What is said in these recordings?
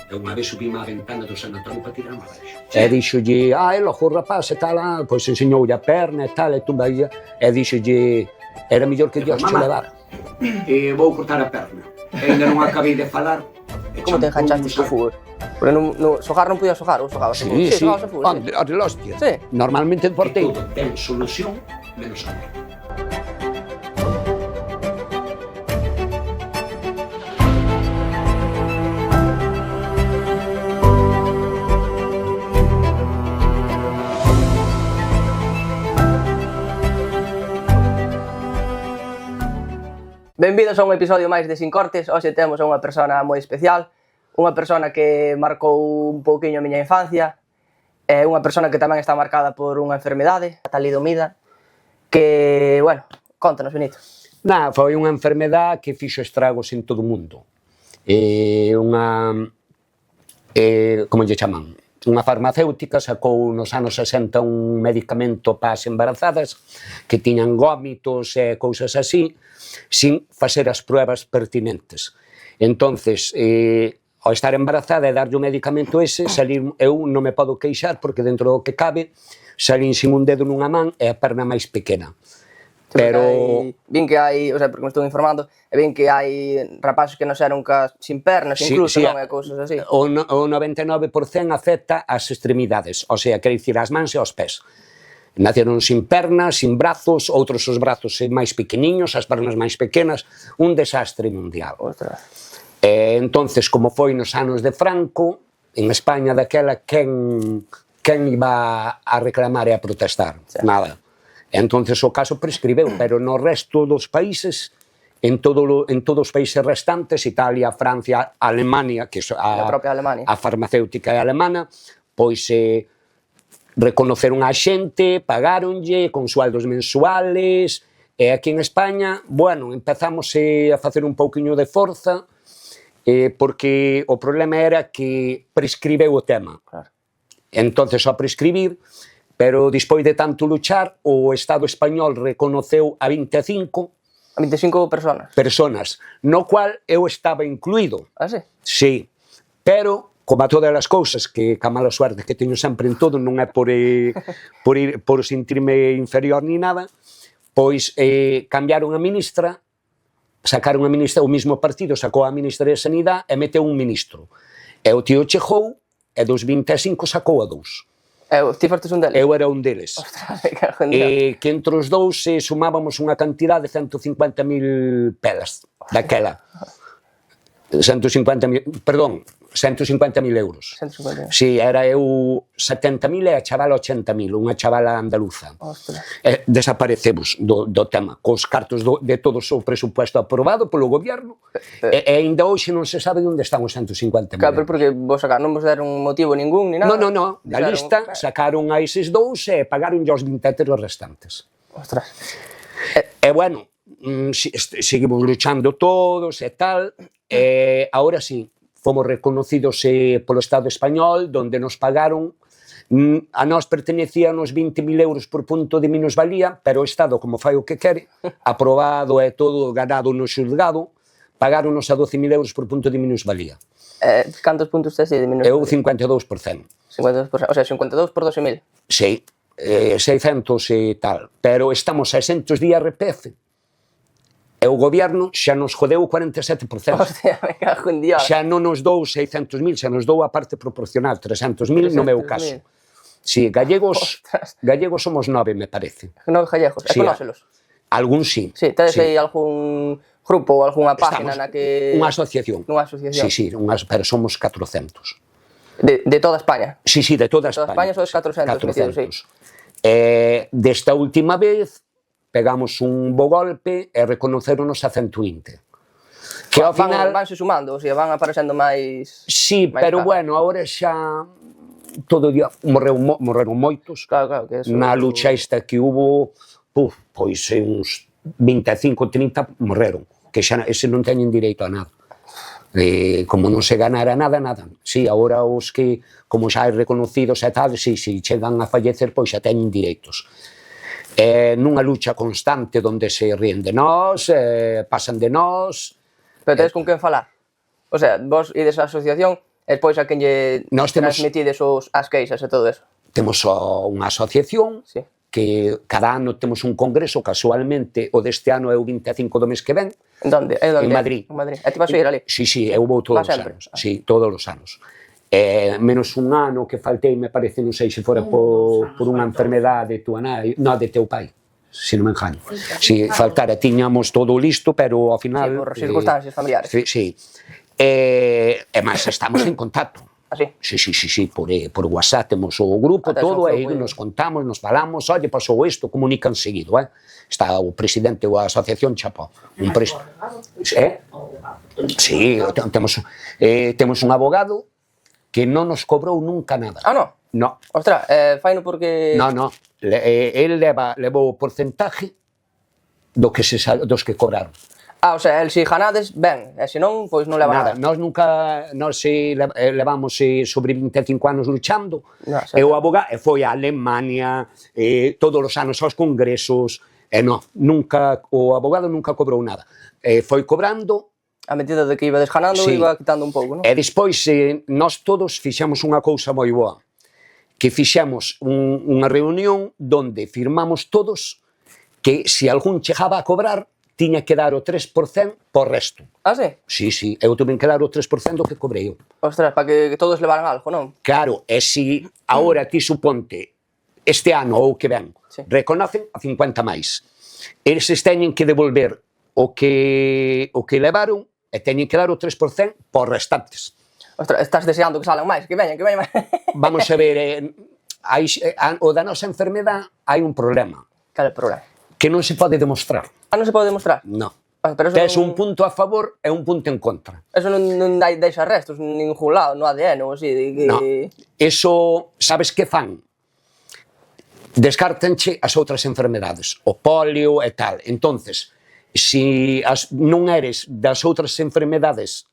E unha vez subíme á ventana do sanatorio para tirarme abaixo. E dixolle, e logo o rapaz e tal, pois enseñoulle a perna e tal, e tú vai, e dixolle, era mellor que Dios che levara. Vou cortar a perna. E ainda non acabei de falar. Como te enganchaste co fútbol? Porque no xogar non podías xogar, ou xogabas a fútbol? Sí, sí, xogabas a fútbol, sí. onde, hostia. Sí. Normalmente de porteiro. Todo ten solución, menos amor. Benvidos a un episodio máis de Sin Cortes. Hoxe temos a unha persona moi especial, unha persona que marcou un pouquiño a miña infancia, unha persona que tamén está marcada por unha enfermedade, a talidomida, que, bueno, contanos, Benito. Foi unha enfermedade que fixo estragos en todo o mundo. Como lle chaman? Unha farmacéutica sacou nos anos 60 un medicamento para as embarazadas que tiñan gómitos e cousas así, sin facer as pruebas pertinentes. Entonces, ao estar embarazada e darlle o medicamento ese, eu non me podo queixar porque dentro do que cabe, salín sin un dedo nunha man e a perna máis pequena. Pero vin que hai, o sea, porque me estou informando, e vin que hai rapaces que naceron sin pernas, incluso, non? E cousas así. O 99% afecta as extremidades, o sea, quer dicir, as mans e os pés. Naceron sin pernas, sin brazos, outros os brazos máis pequeniños, as pernas máis pequenas, un desastre mundial. Ostras. Entonces, como foi nos anos de Franco, en España daquela, quen iba a reclamar e a protestar? Nada. Entonces o caso prescribeu, pero no resto dos países, en todos os países restantes, Italia, Francia, Alemania, que a propia Alemania, a farmacéutica é alemana, pois reconoceron a xente, pagáronlle con sueldos mensuales, e aquí en España, bueno, empezamos a facer un pouquiño de forza, porque o problema era que prescribeu o tema. Claro. Entonces, ao prescribir, pero despois de tanto luchar, o Estado español reconoceu a 25 personas, no cual eu estaba incluído. Ah, sí? Sí, pero, como a todas as cousas, que a mala suerte que teño sempre en todo, non é por sentirme inferior ni nada, pois cambiaron a ministra, sacaron a ministra, o mismo partido sacou a ministra de Sanidade e meteu un ministro. E o tío chegou, e dos 25 sacou a 2. Ti fostes un deles? Eu era un deles. Ostras, me cago en Dios. Que entre os dous sumábamos unha cantidade de 150.000 pelas daquela. 150.000 euros. 150.000. Si, era eu 70.000 e a chavala 80.000, unha chavala andaluza. Ostras. Desaparecemos do tema, cos cartos de todo o presupuesto aprobado polo goberno, e ainda hoxe non se sabe onde están os 150.000 euros. Claro, porque vos non vos deron motivo ningún, ni nada. Non, da lista sacaron a eses dous e pagaron os 23 restantes. Ostras. E bueno, seguimos luchando todos e tal, e agora sí, fomos reconocidos polo Estado español, donde nos pagaron, a nós pertenecían os 20.000 euros por punto de minusvalía, pero o Estado, como fai o que quere, aprobado e todo ganado no xulgado, pagaron-nos a 12.000 euros por punto de minusvalía. Cantos puntos tes de minusvalía? Eu 52%. 52%, o sea, 52 por 12.000. Sí, 600 e tal, pero estamos a 600 de IRPF. E o goberno xa nos jodeu o 47%. Hostia, me cago en Dios. Xa non nos dou 600.000, xa nos dou a parte proporcional, 300.000 no meu caso. Si, gallegos somos 9, me parece. 9 gallegos, e conócelos? Algún sí. Si, tedes aí algún grupo ou algunha página na que... Unha asociación. Unha asociación. Si, pero somos 400. De toda España? Si, de toda España. De España sois 400. Desta última vez pegamos un bo golpe e reconoceronos a 120. Que ao final... Vanse sumando, o sea, van aparecendo máis... Sí, pero bueno, agora xa... Todo día morreron moitos. Claro, que eso... Na lucha esta que hubo, pois uns 25, 30 morreron. Que xa ese non teñen direito a nada. Como non se ganara nada. Sí, agora os que, como xa hai reconocidos e tal, si chegan a fallecer, pois xa teñen direitos. Nunha lucha constante onde se ríen de nós, pasan de nós. Pero tedes con quen falar? O sea, vos ides á asociación E despois a quen lle Nós temos- transmitides as queixas e todo eso. Temos unha asociación Sí. que cada ano temos un congreso, casualmente o deste ano é o 25 do mes que ven. En donde? En Madrid. En Madrid. E ti vas a ir ali? Sí, eu vou todos Vas os sempre? anos. Sí, todos os anos. Menos un ano que faltei, me parece, non sei se fora por unha enfermedade de tua nai, no, de teu pai, se non me engano. Si faltara, tiñamos todo listo, pero ao final... Sí, por circunstancias familiares. Sí. E máis estamos en contacto. Así? Sí, por WhatsApp temos o grupo, Ata todo, eso foi e moi- nos contamos, nos falamos, oye, pasou isto, comunican seguido, Está o presidente da asociación Chapó. Sí, temos un abogado que non nos cobrou nunca nada. Ah, no? No, Ostras, faino porque... no. El levou o porcentaje dos que cobraron. Ah, o sea, el si ganades, ben, e se non, pois non leva Nada, nada. nós levamos sobre 25 anos luchando, No, e o abogado foi a Alemania, todos os anos aos congresos, e o abogado nunca cobrou nada. Foi cobrando, A medida de que ibades ganando, Sí. iba quitando un pouco, non? e despois nós todos fixemos unha cousa moi boa, que fixemos unha reunión donde firmamos todos que se algún chegaba a cobrar, tiña que dar o 3% por resto. Ah, sí? Sí, eu tuve que dar o 3% que cobrei eu. Ostras, para que todos levaran algo, non? Claro, e se agora ti suponte este ano ou que ven, Sí. reconocen a 50 máis. Eles teñen que devolver o que levaron e teñen que dar o 3% por restantes. Ostras, estás deseando que salan máis, que veñan máis. Vamos a ver, o da nosa enfermedad hai un problema, Cal é o problema? que non se pode demostrar. Ah, non se pode demostrar? No. Ah, pero eso Tes non, un punto a favor e un punto en contra. eso non deixa restos en ningún lado, no ADN ou así, de que... No. Eso, sabes que fan? Descártenche as outras enfermedades, o polio e tal. Entonces, si non eres das outras enfermedades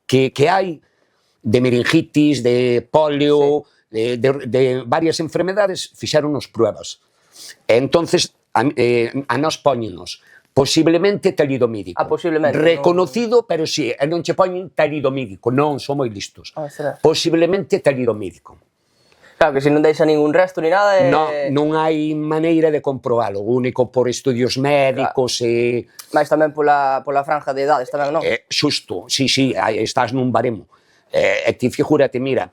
que hai, de meningitis, de polio, de varias enfermedades, fixéronnos pruebas. E entonces, a nós póñenos posiblemente talidomídico. Ah, posiblemente, Reconocido, pero si, e non che poñen talidomídico, non, son moi listos. Ah, será. Posiblemente talidomídico. Claro, que se non deixa ningún resto ni nada... Non hai maneira de comprobalo, o único por estudios médicos e... Mais tamén pola franja de edades tamén, non? Xusto, sí, estás nun baremo. E ti figúrate, mira,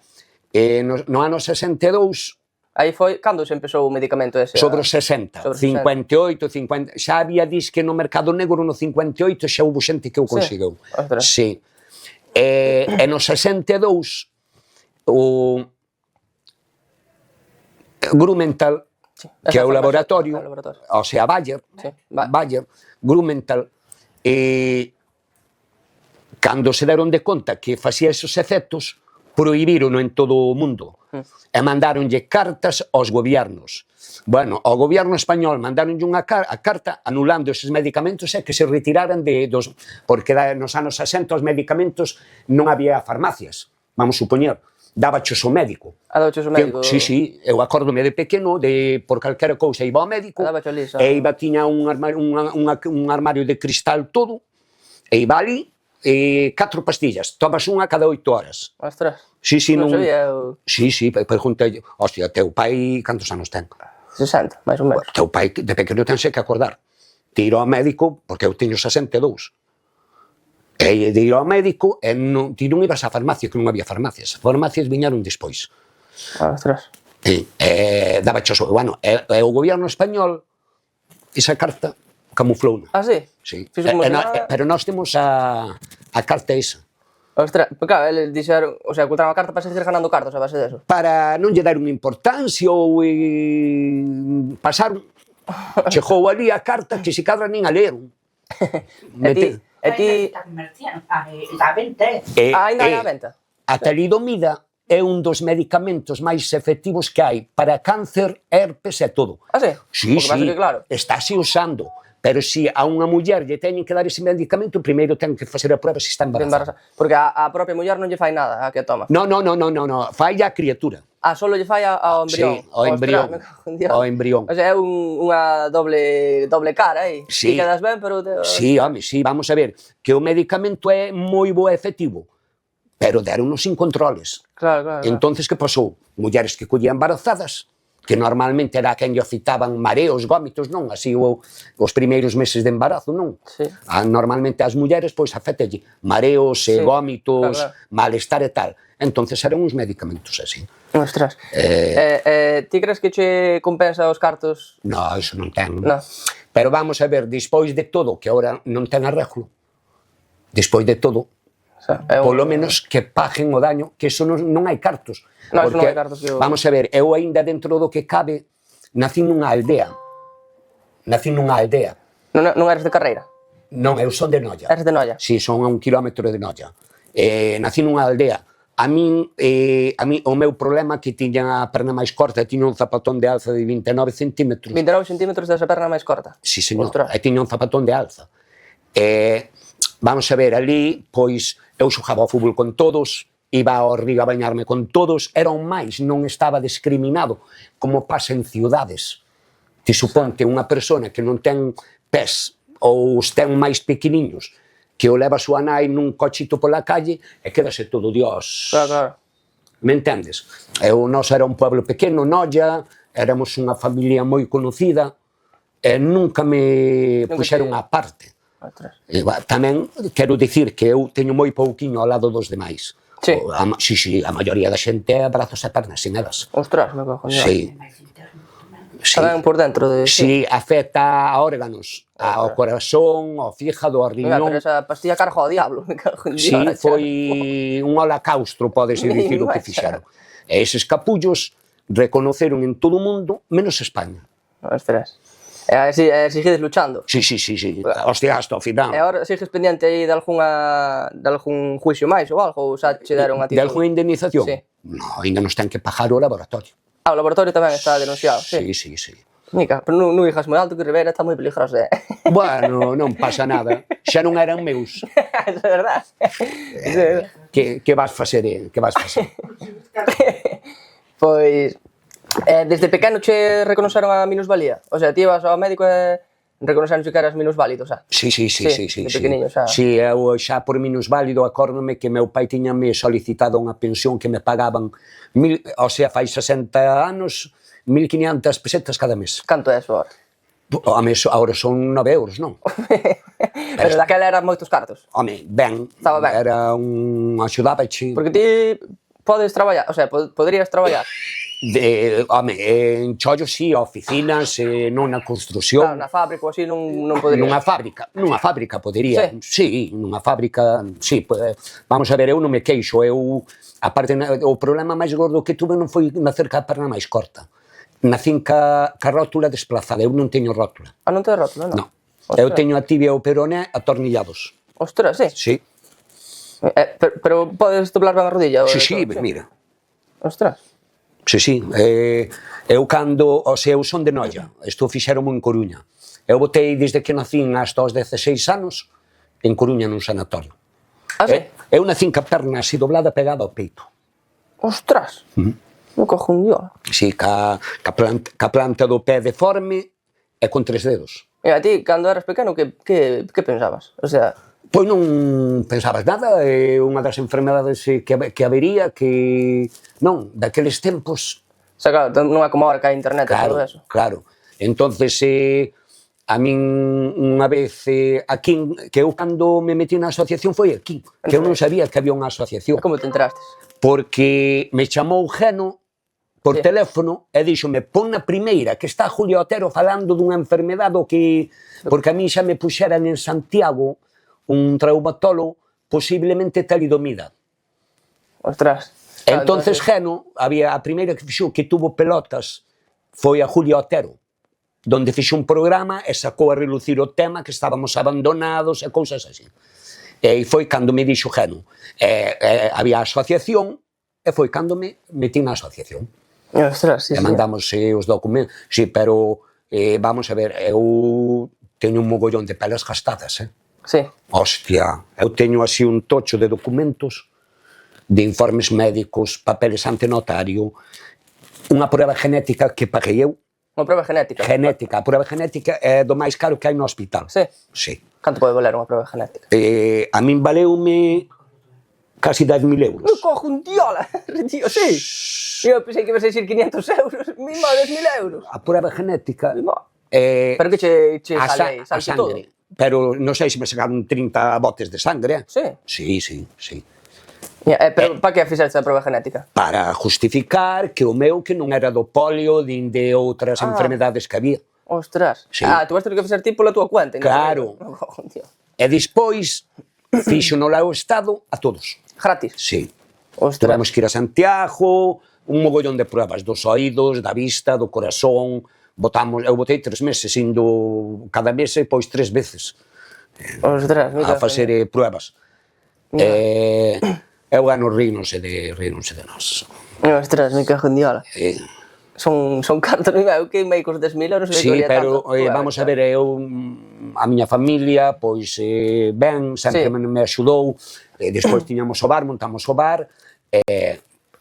no ano 62, Aí foi, cando se empezou o medicamento ese? sobre os 60, Sobre os 58, 50... Xa había disque no mercado negro no 58 xa houve xente que o conseguiu. Ostras. Sí. E no 62, o Grumental, Sí. que é o Esa laboratorio, laboratorio. o sea, Bayer, Sí, Bayer, Grumental, cando se deron de conta que facía esos efectos, prohibirono en todo o mundo e mandaronlle cartas aos gobiernos. Bueno, ao gobierno español mandaronlle unha carta anulando eses medicamentos e que se retiraran porque nos anos 60 os medicamentos non había farmacias, vamos supoñer, dábachos o médico. A doches o médico? Sí, eu acórdome de pequeno, por calquera cousa iba ao médico, Dábacho ali, xa. e tiña un armario de cristal todo, e iba ali, 4 pastillas, tomas unha cada 8 horas. Ostras. Sí, Non sabía eu... Sí, preguntei, hostia, teu pai cantos anos ten? 60, máis ou menos. Teu pai de pequeno tense que acordar. Tiro ao médico, porque eu teño 62. E de ir ao médico, e ti non ibas á farmacia, que non había farmacias. As farmacias viñaron despois. Ostras. Daba choso. Bueno, e o gobierno español, esa carta, camuflouna. Ah, sí? Sí. Fixo como se nada. Pero nós temos a carta esa. Ostras, pues claro, eles dixeron, o sea, ocultaron a carta para seguir ganando cartas a base deso. Para non lle dar unha importancia ou pasaron. Chegou ali a carta que se cadra nin a leron. E ti... A venta, ainda hai a venta? A talidomida é un dos medicamentos máis efectivos que hai para cáncer, herpes e todo. Ah, sí? Sí, Porque pasa que, claro, estáse usando. Pero se a unha muller lle teñen que dar ese medicamento, primeiro ten que facer a prueba se está de embarazada. Porque a propia muller non lle fai nada a que a toma. No, fai a criatura. Ah, solo lle fai ao embrión. Sí, ao embrión. Ostras, me cago en Dios. Ao embrión. O sea, é unha doble cara aí. Sí. Ti quedas ben, pero... Sí, home, sí, vamos a ver, que o medicamento é moi bo e efectivo. pero deronnos sin controles. Claro. Entonces, que pasou? Mulleres que collían embarazadas, que normalmente era quen lle citaban mareos, gómitos, non, así os primeiros meses de embarazo, non? Sí. Normalmente as mulleres, pois, afételle mareos, gómitos, claro. malestar e tal. Entonces eran uns medicamentos así. Ostras. Ti crees que che compensa os cartos? No, iso non ten. No. Pero vamos a ver, despois de todo, que agora non ten arreglo, despois de todo, O sea, polo menos que paguen o daño, que iso non hai cartos. No, iso non Porque, hai cartos que vamos a ver, eu aínda dentro do que cabe, nací nunha aldea. Non eres de Carreira? Non, eu son de Noia. Eres de Noia? Si, son a 1 kilómetro de Noia. Nací nunha aldea. A min, o meu problema que tiña a perna máis corta, tiña un zapatón de alza de 29 centímetros. 29 centímetros desa perna máis corta? Si, señor, Ostras. e tiña un zapatón de alza. Vamos a ver, ali, pois, eu xogaba ao fútbol con todos, iba ao río a bañarme con todos, era un máis, non estaba discriminado, como pasa en ciudades. Ti suponte unha persona que non ten pés ou os ten máis pequeniños, que o leva a súa nai nun cochito pola calle e quedase todo Dios. Claro. Me entendes? Nós era un pueblo pequeno, Noia, éramos unha familia moi conocida, e nunca me puxeron á parte. Ostras. Tamén quero dicir que eu teño moi pouquiño ao lado dos demais. Sí. Sí, a maioría da xente é brazos e pernas sin elas. Ostras, me cojo. Sí. Tamén por dentro de... Sí, afecta a órganos, ao corazón, ao fígado, ao Mira, riñón. pero esa pastilla carga ao diablo. Me cago en Sí, Dios, foi un holocaustro, podese dicir o que fixeron. E eses capullos reconoceron en todo o mundo, menos España. Ostras. E sigues luchando. Sí. Hostia, hasta o final. E agora sigues pendiente aí de algún juicio máis ou algo? Ou xa che deron a ti? De alguna indemnización? Sí. No, ainda nos ten que pagar o laboratorio. O laboratorio tamén está denunciado. Sí. Mica, pero non dijas moi alto que Rivera está moi peligroso, Bueno, non pasa nada. Xa non eran meus. Eso é verdad. Que vas facer? Pois, desde pequeno che reconoceron a minusvalía? O sea, ti ibas ao médico e reconoceron que eras minusválido, xa? Sí. De pequeniño, xa. Sí, eu xa por minusválido acórdome que meu pai tiñame solicitado unha pensión que me pagaban, o sea, fai 60 anos, 1.500 pesetas cada mes. Canto é eso agora? A mes, agora son 9 euros, non? Pero daquela eran moitos cartos. Home, ben, Estaba ben. era un axudábache. Porque ti podes traballar, o sea, poderías traballar. En chollos, sí, oficinas, non na construción. Claro, na fábrica ou así non poderías. Nunha fábrica podería. Sí, nunha fábrica, sí. Vamos a ver, eu non me queixo, aparte, o problema máis gordo que tuve non foi nacer ca perna máis corta. Nacín ca rótula desplazada, eu non teño rótula. Ah, non te rótula, non? Non. Eu teño a tibia e o peroné atornillados. Ostras, sí? Sí. Pero podes doblar ben a rodilla? Sí, mira. Ostras. Sí. Eu cando, o sea, eu son de Noia, isto fixeronmo en Coruña. Eu botei desde que nacín hasta os 16 anos en Coruña nun sanatorio. Ah, sí? Eu nacín ca perna así doblada pegada ao peito. Ostras. Me cojo un dios. Sí, ca planta do pé deforme e con 3 dedos. E a ti, cando eras pequeno, que pensabas? O sea... Pois non pensabas nada, é unha das enfermedades que habería, que... Non, daqueles tempos... O sea, claro, non é como ahora que hai internet e todo eso. Claro. Entonces, a min unha vez aquí, que eu cando me metí na asociación foi aquí, que eu non sabía que había unha asociación. Como te enterastes? Porque me chamou Geno por teléfono e díxome, pon na primeira, que está Julio Otero falando dunha enfermedade que... Porque a mí xa me puxeran en Santiago un traumatólogo, posiblemente talidomida. Ostras. Entonces Geno, había a primeira que fixou que tuvo pelotas foi a Julio Otero, donde fixo un programa e sacou a relucir o tema que estábamos abandonados e cousas así. E foi cando me dixo Geno. Había a asociación e foi cando me metí na asociación. Ostras, sí. E mandamos os documentos. Sí, pero vamos a ver, eu teño un mogollón de pelas gastadas, Sí. Hostia, eu teño así un tocho de documentos, de informes médicos, papeles ante notario, unha prueba genética que paguei eu. Unha prueba genética? Genética, a prueba genética é do máis caro que hai no hospital. Sí? Sí. Canto pode valer unha prueba genética? A min valeume casi 10.000 euros. Me cojo un diola, tío, sí. Eu pensei que ibas a decir 500 euros, mima 10.000 euros. A prueba genética... Pero que che a sale todo? sangre. Pero non sei se me sacaron 30 botes de sangre. Sí? Sí. Pero para que fixeste a prova genética? Para justificar que o meu que non era do polio nin de outras enfermedades que había. Ostras. Sí. Tú vas ter que facer ti pola túa cuenta. Claro. E despois fíxono lá o Estado a todos. Gratis? Sí. Ostras. Tivemos que ir a Santiago, un mogollón de pruebas dos oídos, da vista, do corazón. Eu botei 3 meses indo cada mes e pois 3 veces Ostras, a facer pruebas. Eu gano ríronse de nós. Ostras, me cago en diola. Son cartos, eu que mei cos 10.000 euros. Sí, pero vamos a ver, a miña familia, pois ben, sempre me axudou, despois tiñamos o bar, montamos o bar,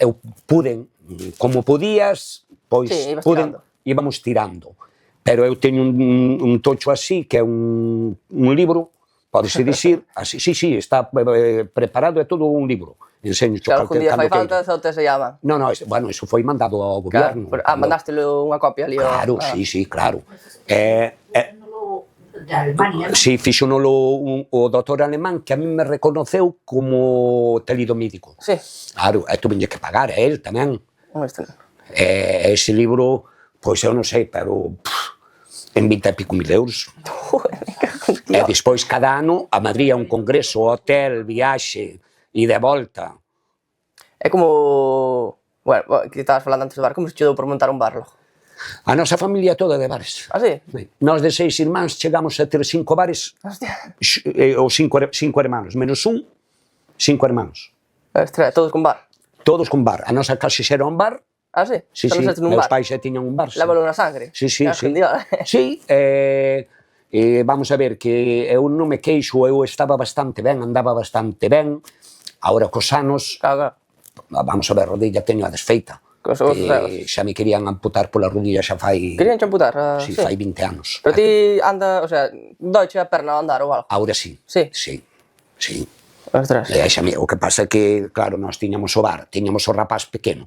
eu puden, como podías, pois puden, íbamos tirando. Pero eu teño un tocho así, que é un libro, podese dicir, así, sí, está preparado, é todo un libro. Enseño que algún día fai falta, só te se llama. No, bueno, eso foi mandado ao goberno. Mandástelo unha copia ali? Claro, sí, claro. De Alemania, non? Sí, fixonolo o doutor alemán que a mí me reconoceu como telidomídico. Sí. Claro, e tuvenlle que pagar a él tamén. Ese libro, pois eu non sei, pero en 20 e pico mil euros. E despois cada ano a Madrid a un congreso, hotel, viaxe e de volta. É como... Bueno, que estabas falando antes do bar, como se che dou por montar un bar logo? A nosa familia toda de bares. Ah, sí? Nós de 6 irmáns chegamos a ter 5 bares, ou 5 hermanos, menos un, 5 hermanos. Ostras, todos con bar? Todos con bar. A nosa casa xa era un bar. Ah, sí? Sí, meus pais xa tiñan un bar. Lávalo na sangre? Sí. Sí, vamos a ver, que eu non me queixo, eu estaba bastante ben, andaba bastante ben. Agora, cos anos, vamos a ver, a rodilla teño a desfeita. Xa me querían amputar pola rodilla xa fai... Querían amputar? Sí, fai 20 anos. Pero ti anda, o sea, doiche a perna a andar ou algo? Agora sí. Sí? Sí. Ostras. O que pasa é que, claro, nós tiñamos o bar, tiñamos o rapaz pequeno.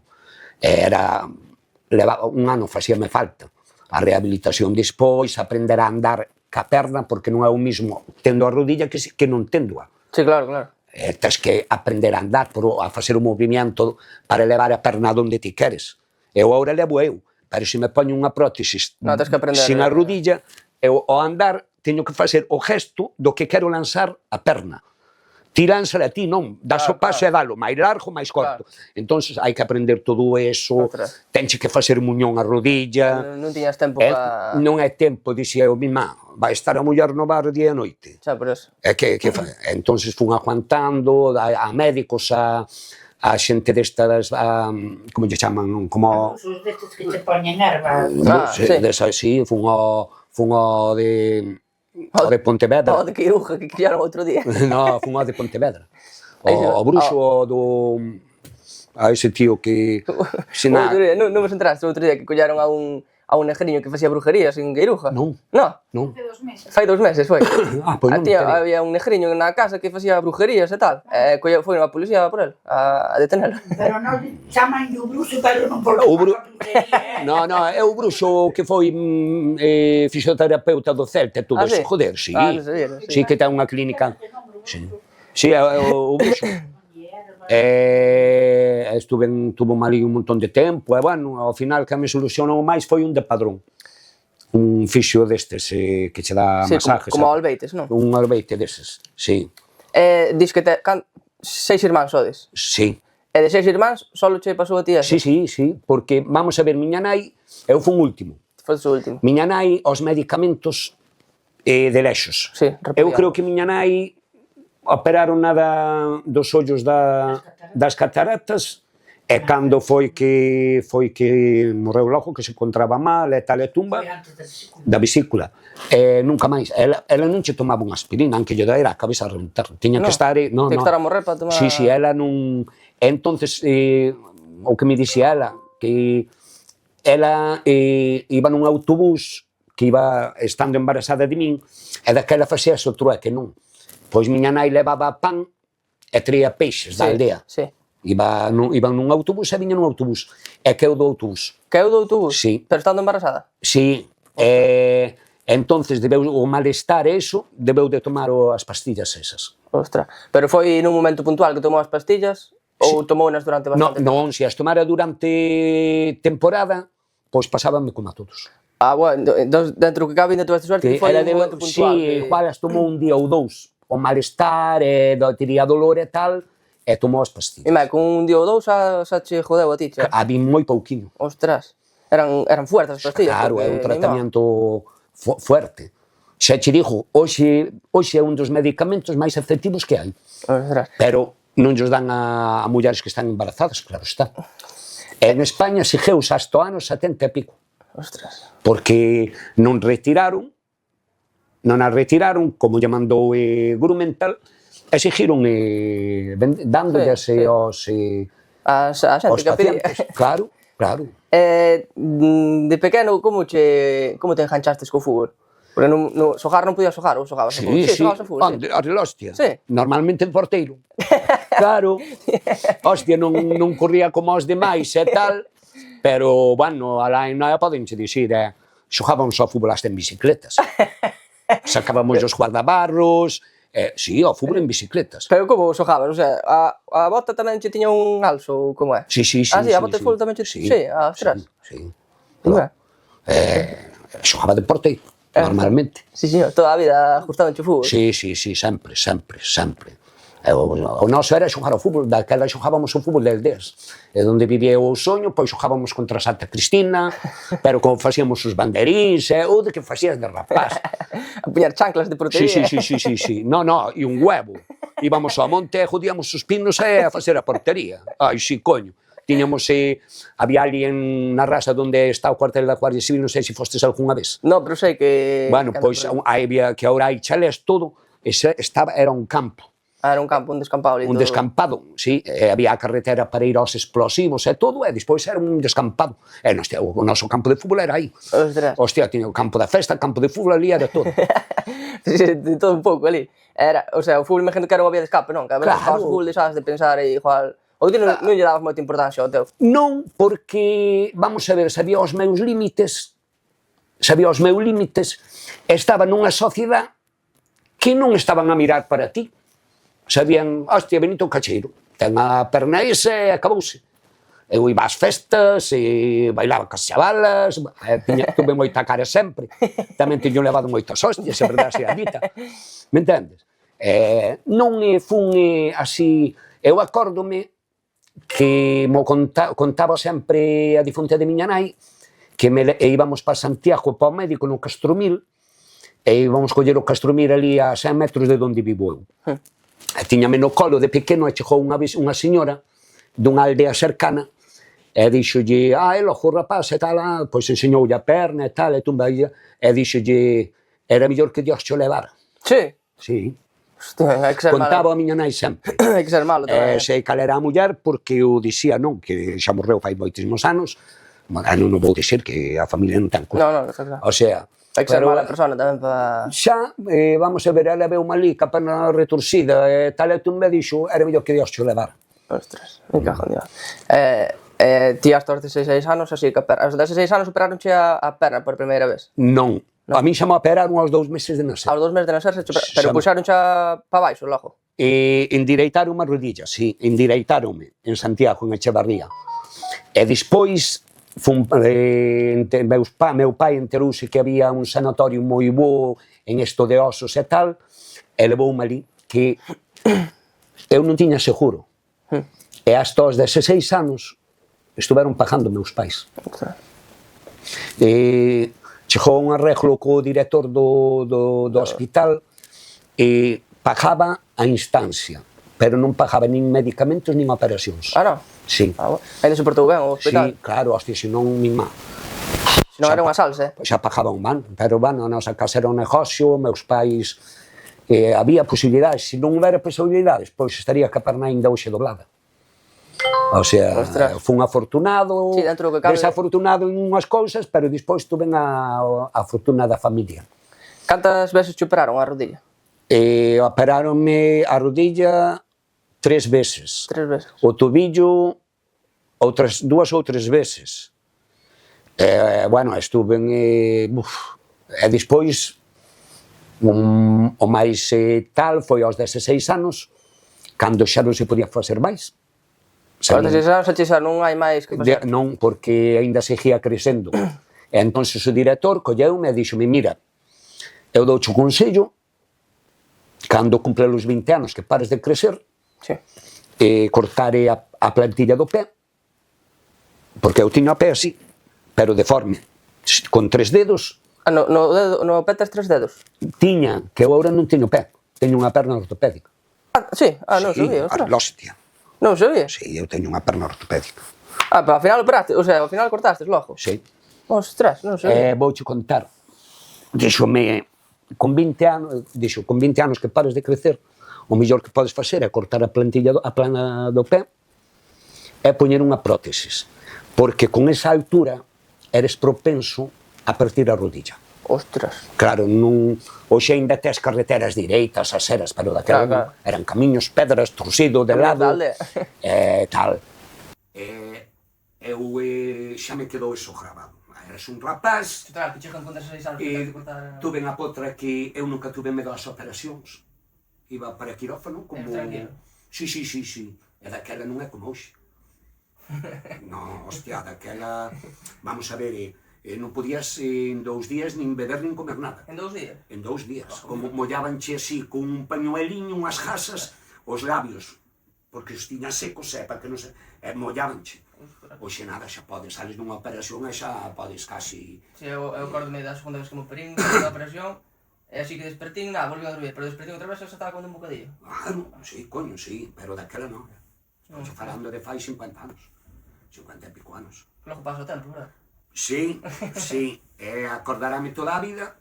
Un ano facíame falta a rehabilitación, despois aprender a andar ca perna, porque non é o mismo tendo a rodilla que non tendoa. Sí, claro. Tens que aprender a andar, a facer o movimento para levar a perna onde ti queres. Eu agora levo pero se me poño unha prótesis sin a rodilla, eu ao andar teño que facer o gesto do que quero lanzar a perna. Ti lánzala a ti, non, das o paso e dalo, máis largo, máis corto. Entonces hai que aprender todo eso, tenche que facer muñón a rodilla. Non tiñas tempo para... Non é tempo, dixía eu, mi má, vai estar a muller no bar día e noite. Xa, por eso. Entonces fun aguantando, a médicos, a xente destas, como lle chaman, como... Os destes que te poñen erva. Sí, fun ao de Pontevedra. O de Quiruja, que criaron outro día. No, fun ao de Pontevedra. O bruxo do... A ese tío que... Non vos enteraste outro día que collaron a un negriño que facía brujerías en Queiruja? Non. Fai 2 meses foi. Pois non había un negriño na casa que facía brujerías e tal. Foi a policía por él a detenelo. Pero non chaman o bruxo, pero non por brujería. No, é o bruxo que foi fisioterapeuta do Celta e todo eso. Joder, sí. Sí, que ten unha clínica. Sí, o bruxo. Tuvo mal un montón de tempo e, bueno, ao final que me solucionou máis foi un de Padrón. Un fixio destes que che dá masajes. Como albeites, non? Un albeite deses, sí. Dis que 6 irmáns sodes? Sí. E de 6 irmáns, só che pasou a ti eso? Sí, porque, vamos a ver, miña nai, eu fun último. Foste o último. Miña nai, os medicamentos de lexos. Sí, eu creo que miña nai operaron nada dos ollos das cataratas e cando foi que morreu logo, que se encontraba mal e tal e tumba da vesícula. Nunca máis. Ela non che tomaba unha aspirina, aunque lle dera a cabeza a reventar. Tiña que estar... Tiña que estar a morrer para tomar... Sí, ela non... Entonces, o que me dixía ela, que ela iba nun autobús que iba estando embarazada de min e daquela facía o trueque, non? Pois miña nai levaba pan e traía peixes da aldea. Sí. Iban nun autobús e viña nun autobús. E queu do autobús. Queu do autobús? Sí. Pero estando embarazada? Sí. Entonces, debeu o malestar e eso, debeu de tomar as pastillas esas. Ostras. Pero foi nun momento puntual que tomou as pastillas ou tomounas durante bastante tempo? Non, se as tomara durante temporada, pois pasábanme como a todos. Bueno, dentro do que cabe, ainda tiveste suerte que foi un momento puntual. Sí, igual as tomou un día ou dous. O malestar, tería dolor e tal, e tomou as pastillas. E con un día ou dous xa che jodeu a ti, xa? A mí moi pouquiño. Ostras. Eran fuertes as pastillas. Claro, é un tratamento fuerte. Xa che digo, hoxe é un dos medicamentos máis efectivos que hai. Ostras. Pero non llos dan a mulleres que están embarazadas, claro está. En España segueus hasta o ano 70 e pico. Ostras. Porque non a retiraron, como lle mandou Grumental, e seguiron dándolles aos pacientes. Claro. De pequeno, como te enganchastes co fútbol? Porque xogar non podías xogar, ou xogabas a fútbol? Sí, xogabas a fútbol, sí. Hostia. Sí. Normalmente en porteiro. Claro. Hostia, non corría como os demais e tal, pero, bueno, alá en Noia podenche dicir, xogábamos ao fútbol hasta en bicicletas. Sacábamos os guardabarros, sí, ao fútbol en bicicletas. Pero como xogabas? O sea, a bota tamén che tiña un alzo, ou como é? Sí. Ah, sí, a bota de fútbol tamén che... Sí, ostras. Sí. Xogaba Xogaba de porteiro, normalmente. Sí, señor, toda a vida gustaba o fútbol. Sí, sempre. O noso era xogar ao fútbol, daquela xogábamos o fútbol de aldeas. E onde vivía o soño, pois xogábamos contra Santa Cristina, pero como facíamos os banderís, ou de que facías de rapaz. A puñar chanclas de portería. Sí. No, e un huevo. Íbamos ao monte e jodíamos os pinos a facer a portería. Ai, sí, coño. Tiñamos, había ali na Rasa onde está o cuartel da Guardia Civil, non sei se fostes algunha vez. No, pero sei que... Bueno, pois había que agora hai chalés todo, era un campo. Era un campo, un descampado ali. Un descampado, sí. Había a carretera para ir aos explosivos e todo, e despois era un descampado. O noso campo de fútbol era aí. Ostras. Hostia, tiña o campo da festa, campo de fútbol, ali era todo. De todo un pouco ali. O sea, o fútbol imagino que era unha vía de escape, non? Que a veces jugabas o fútbol deixabas de pensar e igual... Ou ti non lle dabas moita importancia ao teu? Non, porque, vamos a ver, sabía os meus límites, estaba nunha sociedade que non estaban a mirar para ti. Sabían, hostia, Benito Cacheiro, ten a perna esa e acabouse. Eu iba ás festas e bailaba cas chavalas, tuve moita cara sempre, tamén teño levado moitas hostias, é verdade, se a dita. Me entendes? Non fun así, eu acórdome que mo contaba sempre a difunta de miña nai, que íbamos para Santiago, para o médico no Castromil, e íbamos coller o Castromil ali a 100 metros de onde vivo eu. E tiñame no colo de pequeno e chegou unha señora dunha aldea cercana e dixolle, el ojo rapaz e tal, pois enseñoulle a perna e tal, e dixolle, era mellor que Dios xo levara. Sí? Sí. Hostia, hai que ser malo. Contaba a miña nai sempre. Hai que ser malo tamén. Sei cal era a muller porque eu dixía non, que xa morreu fai moitísimos anos, non vou dixir que a familia non ten culpa. Non, está claro. O sea, hai que ser mala persona tamén para... Xa, vamos a ver, ela veu malí, ca perna retorcida, e tal e tumbe dixo, era mellor que Dios xo levara. Ostras, me cajo en Dios. Ti hasta os 16 anos, así que a perna... Aos 16 anos operaronche a perna por primeira vez? Non. A mí xa me operaron aos 2 meses de nacer. Aos 2 meses de nacer, pero puxaron xa para baixo logo? Endireitaronme a rodilla, sí, endireitáronme en Santiago, en Echevarría. E despois, meu pai enterouse que había un sanatorio moi bo en esto de osos e tal, e levoume ali, que eu non tiña seguro. E hasta os 16 anos estuveron pagando meus pais. Chegou un arreglo co director do hospital e pagaba a instancia, pero non pagaba nin medicamentos nin operacións. Ah, non? Sí. Ainda se portou ben o hospital? Sí, claro, hostia, senón min má. Senón era unha salsa, Xa pagaba un man, pero, bueno, a nosa casa era un negocio, meus pais... había posibilidades, se non houbera posibilidades, pois estaría que a perna ainda hoxe doblada. O sea, fun afortunado, desafortunado en unhas cousas, pero despois tuve a fortuna da familia. Cantas veces te operaron a rodilla? Operaronme a rodilla 3 veces. 3 veces. O tobillo, 2 ou 3 veces. Bueno, estuve e despois, o máis tal foi aos 16 anos, cando xa non se podía facer máis. Aos 16 anos xa non hai máis que facer. Non, porque aínda seguía crecendo. E entón o director colleume e díxome, mira, eu douche o consello, cando cumple os 20 anos que pares de crecer, cortare a plantilla do pé, porque eu tiño o pé así, pero deforme, con 3 dedos. No pé tes 3 dedos? Tiña, que eu agora non teño pé, teño unha perna ortopédica. Sí? Non sabía, ostras. Hostia. Non sabía? Sí, eu teño unha perna ortopédica. Pero ao final operaste, o sea, ao final cortastes logo? Sí. Ostras, non sabía. Vouche contar. Díxome, con 20 anos que pares de crecer, o mellor que podes facer é cortar a plana do pé e poñer unha prótesis, porque con esa altura eres propenso a partir a rodilla. Ostras. Claro, hoxe ainda tes carreteras direitas, as eras, pero daquela eran camiños, pedras, torcido de lado, tal. Eu xa me quedou eso grabado. Eres un rapaz, tuve na potra que eu nunca tuve medo ás operacións. Iba para quirófano como... Sí. E daquela non é como hoxe. Non, hostia, daquela... Vamos a ver, non podías en 2 días nin beber nin comer nada. En 2 días? En 2 días. Como mollábanche así, con un pañueliño, unhas jasas, os labios, porque os tiñas secos, para que non se... mollábanche. Hoxe nada, xa podes, sales nunha operación e xa podes casi... Si, eu acordome da segunda vez que me operín, da operación, e así que despertín, nada, volví a dormir, pero despertín outra vez e xa estaba comendo un bocadillo. Claro, sí, coño, sí, pero daquela non. Estou falando de fai 50 anos, 50 e pico anos. Logo pasa o tempo, verdad? Sí, acordarame toda a vida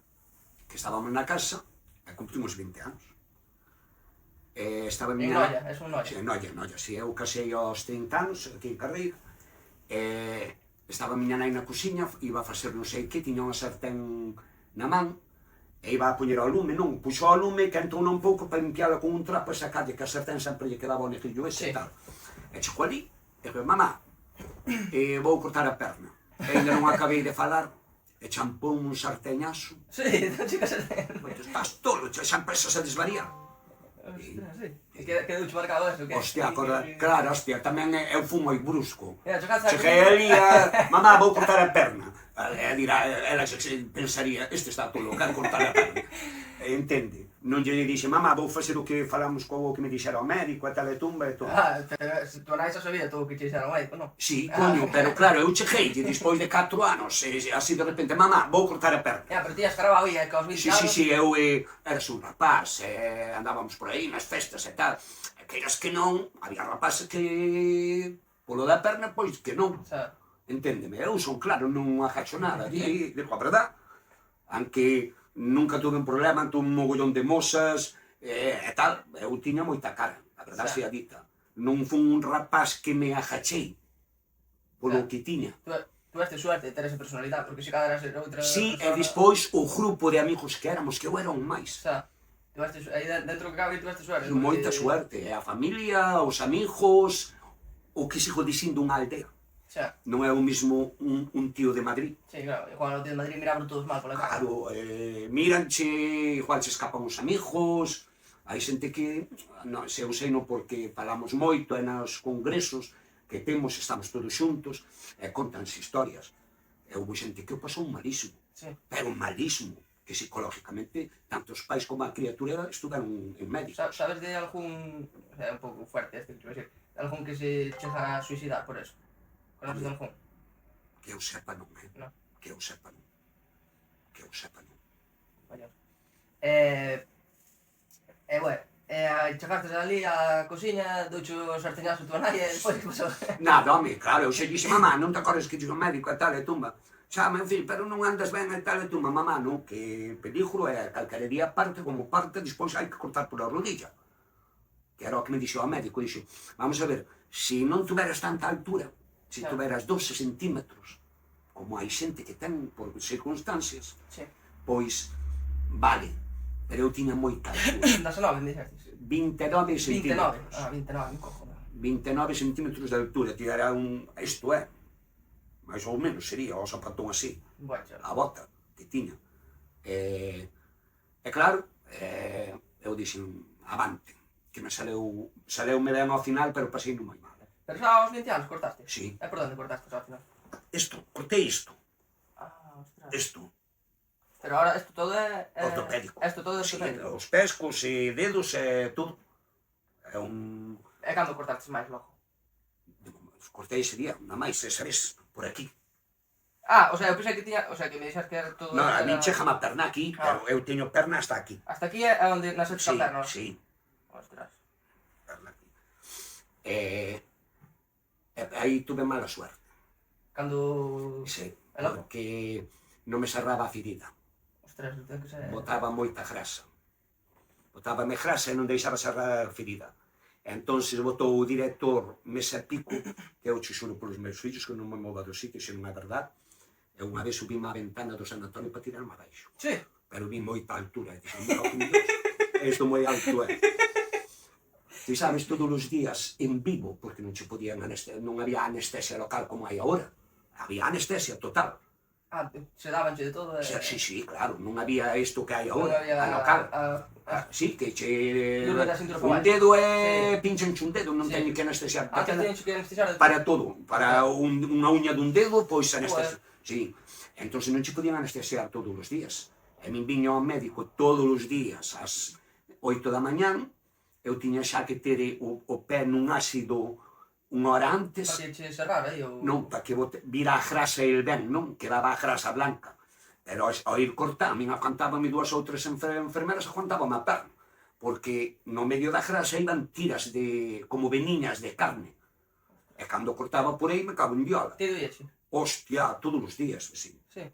que estábamos na casa e cumprimos 20 anos. Estaba en Noia, é un Noia? Sí, en Noia, sí, eu casei aos 30 anos, aquí en Carreira. Estaba a miña nai na cociña, iba a facer non sei que, tiña unha sartén na man, e iba a poñer ao lume, non, puxo ao lume, quentou un pouco para limpiala con un trapo e sacarlle, que a sartén sempre lle quedaba o negrillo ese e tal. E chegou ali, e dixo, mamá, vou cortar a perna. E ainda non acabei de falar, e champou un sarteñazo. Sí, non chega sartén. Estás tolo, xa empezas a desvariar. Ostras, sí. E quedouche marcado eso, que? Hostia, claro, hostia, tamén eu fui moi brusco. Cheguei ali mamá, vou cortar a perna. Ela pensaría, este está tolo, quero cortar a perna. Entende? Non lle dixe, mamá, vou facer o que falamos co que me dixera o médico, a teletumba e todo. Pero tu nai xa sabía todo o que che dixera o médico, non? Sí, coño, pero claro, eu cheguei despois de 4 anos, así de repente, mamá, vou cortar a perna. Pero ti has grabado aí, que aos 20 anos... Sí, eu eras un rapaz, andábamos por aí nas festas e tal, e queiras que non, había rapaces que, polo da perna, pois que non. Enténdeme, eu son claro, non agacho nada, digo a verdad, aunque nunca tuve un problema, tuve un mogollón de mosas e tal, eu tiña moita cara, a verdad sea dita. Non fun un rapaz que me agachei polo que tiña. Tuveste suerte de ter esa personalidade, porque se cada eras outra... Sí, e despois o grupo de amigos que éramos, que eu era un máis. Aí dentro que cabe tuveste suerte. Moita suerte, a familia, os amigos, o que sigo dicindo unha aldea. Non é o mismo un tío de Madrid. Sí, claro, igual o tío de Madrid miraban todos mal pola cara. Claro, míranche, igual se escapan os amigos, hai xente que, se eu sei non porque falamos moito e nos congresos que temos, estamos todos xuntos, e contanse historias. Houve xente que o pasou malísimo, pero malísimo, que psicológicamente, tanto os pais como a criatura estuveron en médico. Sabes de algún, é un pouco fuerte este que te voy a decir, algún que se chegara a suicidar por eso? Conoces de algún? Que eu sepa non, que eu sepa non. Que eu sepa non. Bueno, chegastes ali á cociña, douche o sarteñazo a tua nai e despois que pasou? Nada, home, claro, eu xe dixe, mamá, non te acordes que dixo o médico e tal e tumba. Xa, meu filho, pero non andas ben e tal e tumba, mamá, non, que peligro é calquera día parte como parte, despois hai que cortar pola rodilla. Que era o que me dixo o médico, dixo, vamos a ver, se non tuveras tanta altura, se tuveras 12 centímetros, como hai xente que ten por circunstancias, pois, vale, pero eu tiña moita altura. 19, dixestes? 29 centímetros. 29. Ah, 29, me cojo. 29 centímetros de altura, que era isto é, máis ou menos sería, o zapatón así, Bueno, xa. a bota que tiña. E claro, eu dixen, avante, que me saleume ben ao final, pero pasei non moi mal. Pero xa aos 20 anos cortaste? Sí. E por onde cortaste ao final? Cortei isto, Ah, ostras. isto, Pero ahora isto todo é... ortopédico. Isto todo é Sí, ortopédico. os pescos e dedos e tudo. É un... E cando cortastes máis logo? Cortei ese día, nada máis, esa vez, por aquí. Ah, o sea, eu pensei que tiña... O sea, que me dixas que era todo... Non, a era... min chega a perna aquí, pero eu teño perna hasta aquí. Hasta aquí é onde nasce Sí, a perna. sí, Ostras. perna aquí. Aí tuve mala suerte. Cando... Sí, É logo? porque non me cerraba a ferida. Ostras, ten que ser... Botaba moita grasa. Botábame grasa e non deixaba cerrar a ferida. Entonces botou o director mes e pico, que eu che xuro polos meus fillos que non me mova do sitio, se non é verdade. E unha vez subí má ventana do sanatorio para tirarme abaixo. Sí. Pero vi moita altura, e dixen, isto moi alto é. Ti sabes, todos os días en vivo, porque non che podían non había anestesia local como hai agora. Había anestesia total. Ah, se dabanche de todo... Sí, claro, non había isto que hai agora, Non había a local. Sí, que che... Un dedo é... pinchenche un dedo, non teñen que anestesiar. Ah, que teñen que anestesiar de todo. Para todo, para unha uña dun dedo, pois anestesia. Sí, entón non che podían anestesiar todos os días. E min viño ao médico todos os días, ás 8 da mañán, eu tiña xa que ter o pé nun ácido unha hora antes. Para que che cerrar aí, ou... Non, para que vira a grasa el ben, non? Quedaba a grasa blanca. Pero ao ir cortar, a min aguantábame 2 ou 3 enfermeras, aguantábame a perna. Porque no medio da grasa iban tiras de, como veniñas de carne. E cando cortaba por aí, me cago en diola. Te doíache? Hostia, todos os días, sí. Sí.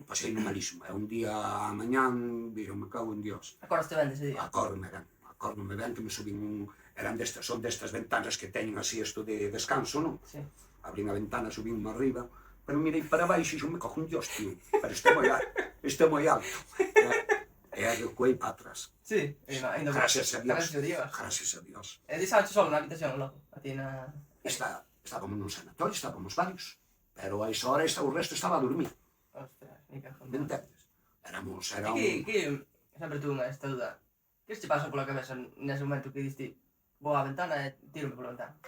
Pasei no malísimo. E un día a mañán, dixo, me cago en Dios. Acordaste ben dese día? Acórdome ben que me subín son destas ventanas que teñen así isto de descanso, non? Sí. Abrín a ventana, subín arriba, pero mirei para baixo e xo me cago en Dios, tío. Pero isto é moi alto. E recuei para atrás. Sí. Gracias a Dios. Gracias a Dios. Gracias a Dios. E deixaste solo na habitación, logo? A ti na... Estábamos nun sanatorio, estábamos varios. Pero a esa hora o resto estaba a dormir. Ostras, ni cajón. Me entendes? Era un... Que sempre tuve esta duda. Que se te pasa pola cabeza nese momento que diste vou á ventana e tírome pola ventana?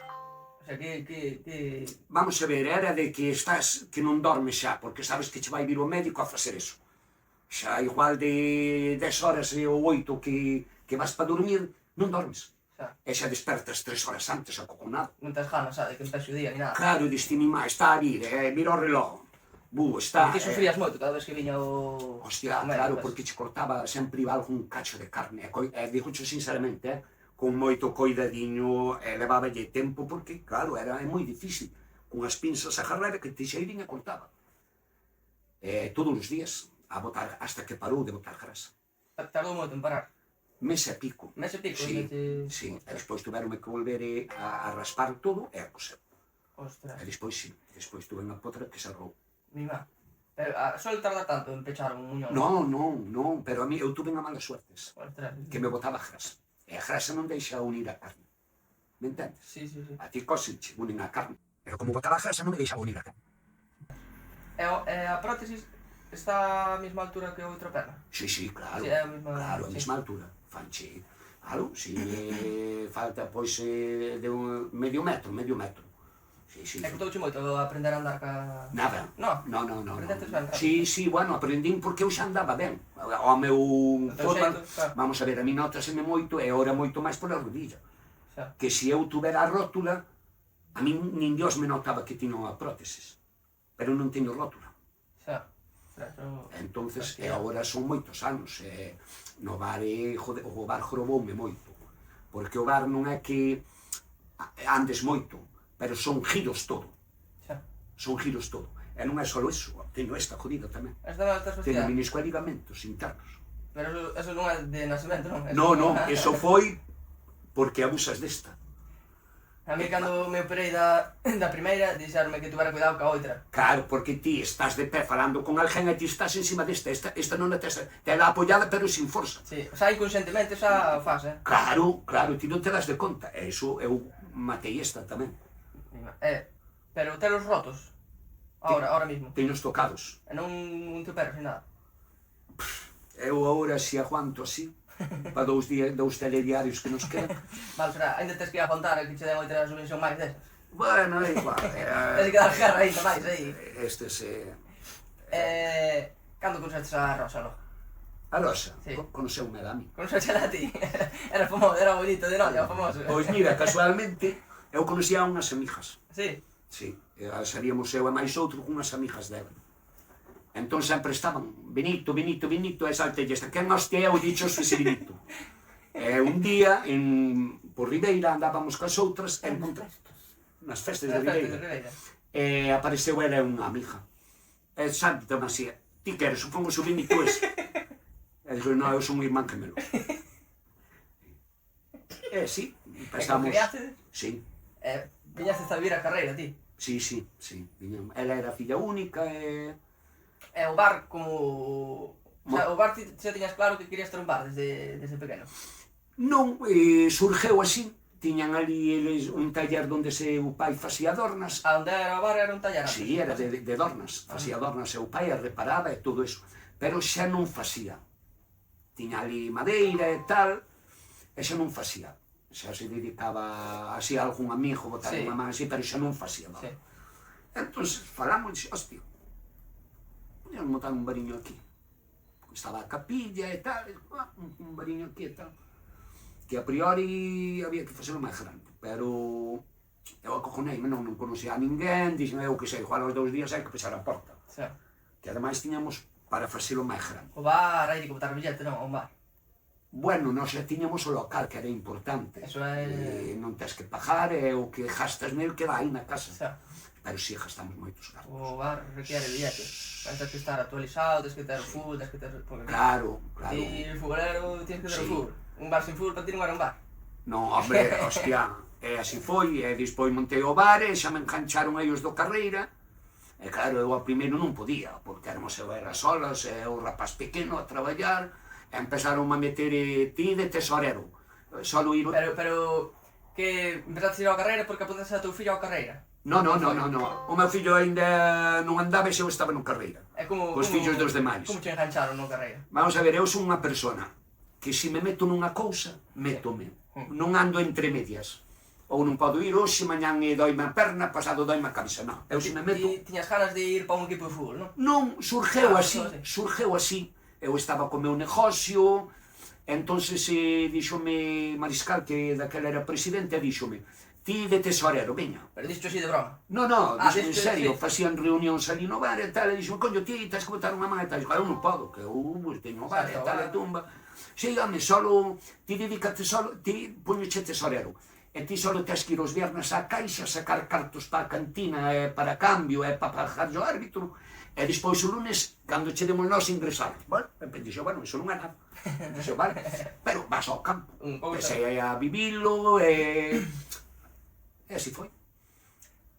O sea, que... Vamos a ver, era de que estás, que non dormes xa, porque sabes que che vai vir o médico a facer eso. Xa igual de 10 horas ou 8 que vas para dormir, non dormes. E xa despertas 3 horas antes, acoconado. Non tes ganas, sabe, que empece o día ni nada. Claro, diste mi má, está a vir, mira o reloj. Está... E ti sufrías moito cada vez que viña o... Hostia, claro, porque che cortaba, sempre iba algún cacho de carne. E digocho sinceramente, con moito coidadiño, levaballe tempo, porque, claro, era moi difícil. Con as pinzas a jarrar que te xeirin e cortaba. Todos os días, a botar, hasta que parou de botar grasa. Tardou moito en parar? Mes e pico. Mes e pico? Sí. E despois tuveronme que volver a raspar todo e a coser. Ostras. E despois sí, despois tuve unha potra que cerrou. Mima. Pero suele tardar tanto en pechar un muñón? Non, pero a mí eu tuve unha mala suertes. Ostras. Que me botaba grasa. E a grasa non deixa unir a carne. Me entendes? Sí. A ti cosenche, unen a carne. Pero como botaba a grasa non me deixa unir a carne. E a prótesis está a mesma altura que a outra perna? Sí, claro. Sí, é a mesma... Claro, a mesma altura. Fanche, claro, si falta, pois, de medio metro. Sí. E costouche moito aprender a andar ca... Nada. No? Non. Aprendetes ben rápido? Sí, bueno, aprendín porque eu xa andaba ben. Ao meu forma, claro. vamos a ver, a mí notaseme moito e ora moito máis pola rodilla. Xa. Que se eu tuvera a rótula, a mí nin Dios me notaba que tiño a prótesis. Pero non teño rótula. Xa. Entonces, e agora son moitos anos. No bar, o bar joroboume moito. Porque o bar non é que andes moito, pero son giros todo. Xa. Son giros todo. E non é só iso, teño esta jodida tamén. Esta Teño menisco e ligamentos internos. Pero eso non é de nacemento, non? Non, eso foi porque abusas desta. A mí, cando me operei da primeira, dixeronme que tuvera cuidado ca outra. Claro, porque ti estás de pé falando con alguén e ti estás encima desta. Esta non a tes... Tela apoiada, pero sin forza. Sí, xa inconscientemente xa o faz, Claro, ti non te das de conta. E iso eu matei esta tamén. Pero telos rotos, ahora mismo. Teños tocados. E non te operas ni nada. Eu agora se aguanto así, para dous telediarios que nos quedan. Vale, será, ainda tens que ir a contar que che den outra subvención máis desas. Bueno, é igual. Tens que dar guerra ainda máis, aí. Estes... Cando conocestes a Rosa, logo? A Rosa, Sí. conoceu-me a mí. Conocesela a ti? Era famoso, era bonito de noia, famoso. Pois mira, casualmente, eu conocía unhas amigas. Sí? Sí, salíamos eu e máis outro con unhas amigas dela. Entón sempre estaban, Benito, e saltelle esta, quen hostia é o dicho ese Benito? E un día, por Ribeira, andábamos cas outras, e nas festas de Ribeira, e apareceu ela e unha amiga. E saltame así, ti queres, supongos o Benito ese? E dixo, non, eu son un irmán gemelo. E sí, empezamos... E criaste? Sí. Viñaste a vivir a carreira, ti? Sí, viñamos. Ela era filla única e... E o bar como... O sea, o bar xa tiñas claro que querías ter un bar desde pequeno? Non, surgeu así. Tiñan ali eles un taller onde o pai facía dornas. A onde era o bar era un taller? Sí, era de dornas. Facía dornas o pai, reparaba e todo eso. Pero xa non facía. Tiña ali madeira e tal, e xa non facía. Xa se dedicaba así a algún amigo, botar unha man así, pero xa non facía nada. Entón, falamos, hostia, podíamos montar un bariño aquí. Estaba a capilla e tal, un bariño aquí e tal. Que a priori había que facelo máis grande, pero eu acojoneime, non conocía a ninguén, dixen eu que sei, igual aos 2 días hai que pechar a porta. Que ademais tiñamos para facelo máis grande. O bar hai que botar billete, non? Un bar. Bueno, nós xa tiñamos o local, que era importante. Eso é... Non tens que pagar, e o que gastas nel queda aí na casa. Pero si gastamos moitos cartos. O bar requiere billete. Tens que estar actualizado, tens que ter fútbol, tens que ter... Claro. E o futbolero tens que ter o fútbol. Un bar sin fútbol para ti non era un bar. Non, hombre, hostia, e así foi, e despois montei o bar, e xa me engancharon ellos do carreira. E claro, eu ao primeiro non podía, porque éramos eu era solas, e o rapaz pequeno a traballar, e empezaron a meter ti de tesorero. Solo ir... Pero que empezaste a ir ao carreira porque apuntaste a teu fillo ao carreira? Non. O meu fillo ainda non andaba e eu estaba no carreira. Cos fillos dos demais. Como te engancharon no carreira? Vamos a ver, eu son unha persona que se me meto nunha cousa, métome. Non ando entre medias. Ou non podo ir hoxe, mañán doime a perna, pasado doime a cabeza, non. Eu se me meto... Tiñas ganas de ir para un equipo de fútbol, non? Non, surgeu así. Eu estaba co meu negocio, entonces díxome Mariscal, que daquela era presidente, díxome, ti de tesorero, veña. Pero dixo así de broma? Non, díxome en serio, facían reunións ali no bar e tal, e díxome, coño, ti tens que botar unha man e tal, eu non podo, que eu teño bar e tal, e tumba. Si, home, solo, ti dedícate solo, ti poñoche tesorero. E ti solo tens que ir os viernes á caixa, sacar cartos para a cantina, para cambio, para pagar o árbitro, e despois o lunes, cando che demos nós, ingresar. Bueno, dixo, bueno, iso non é nada. Dixo, vale, pero vas ao campo. E sei a vivilo, e así foi.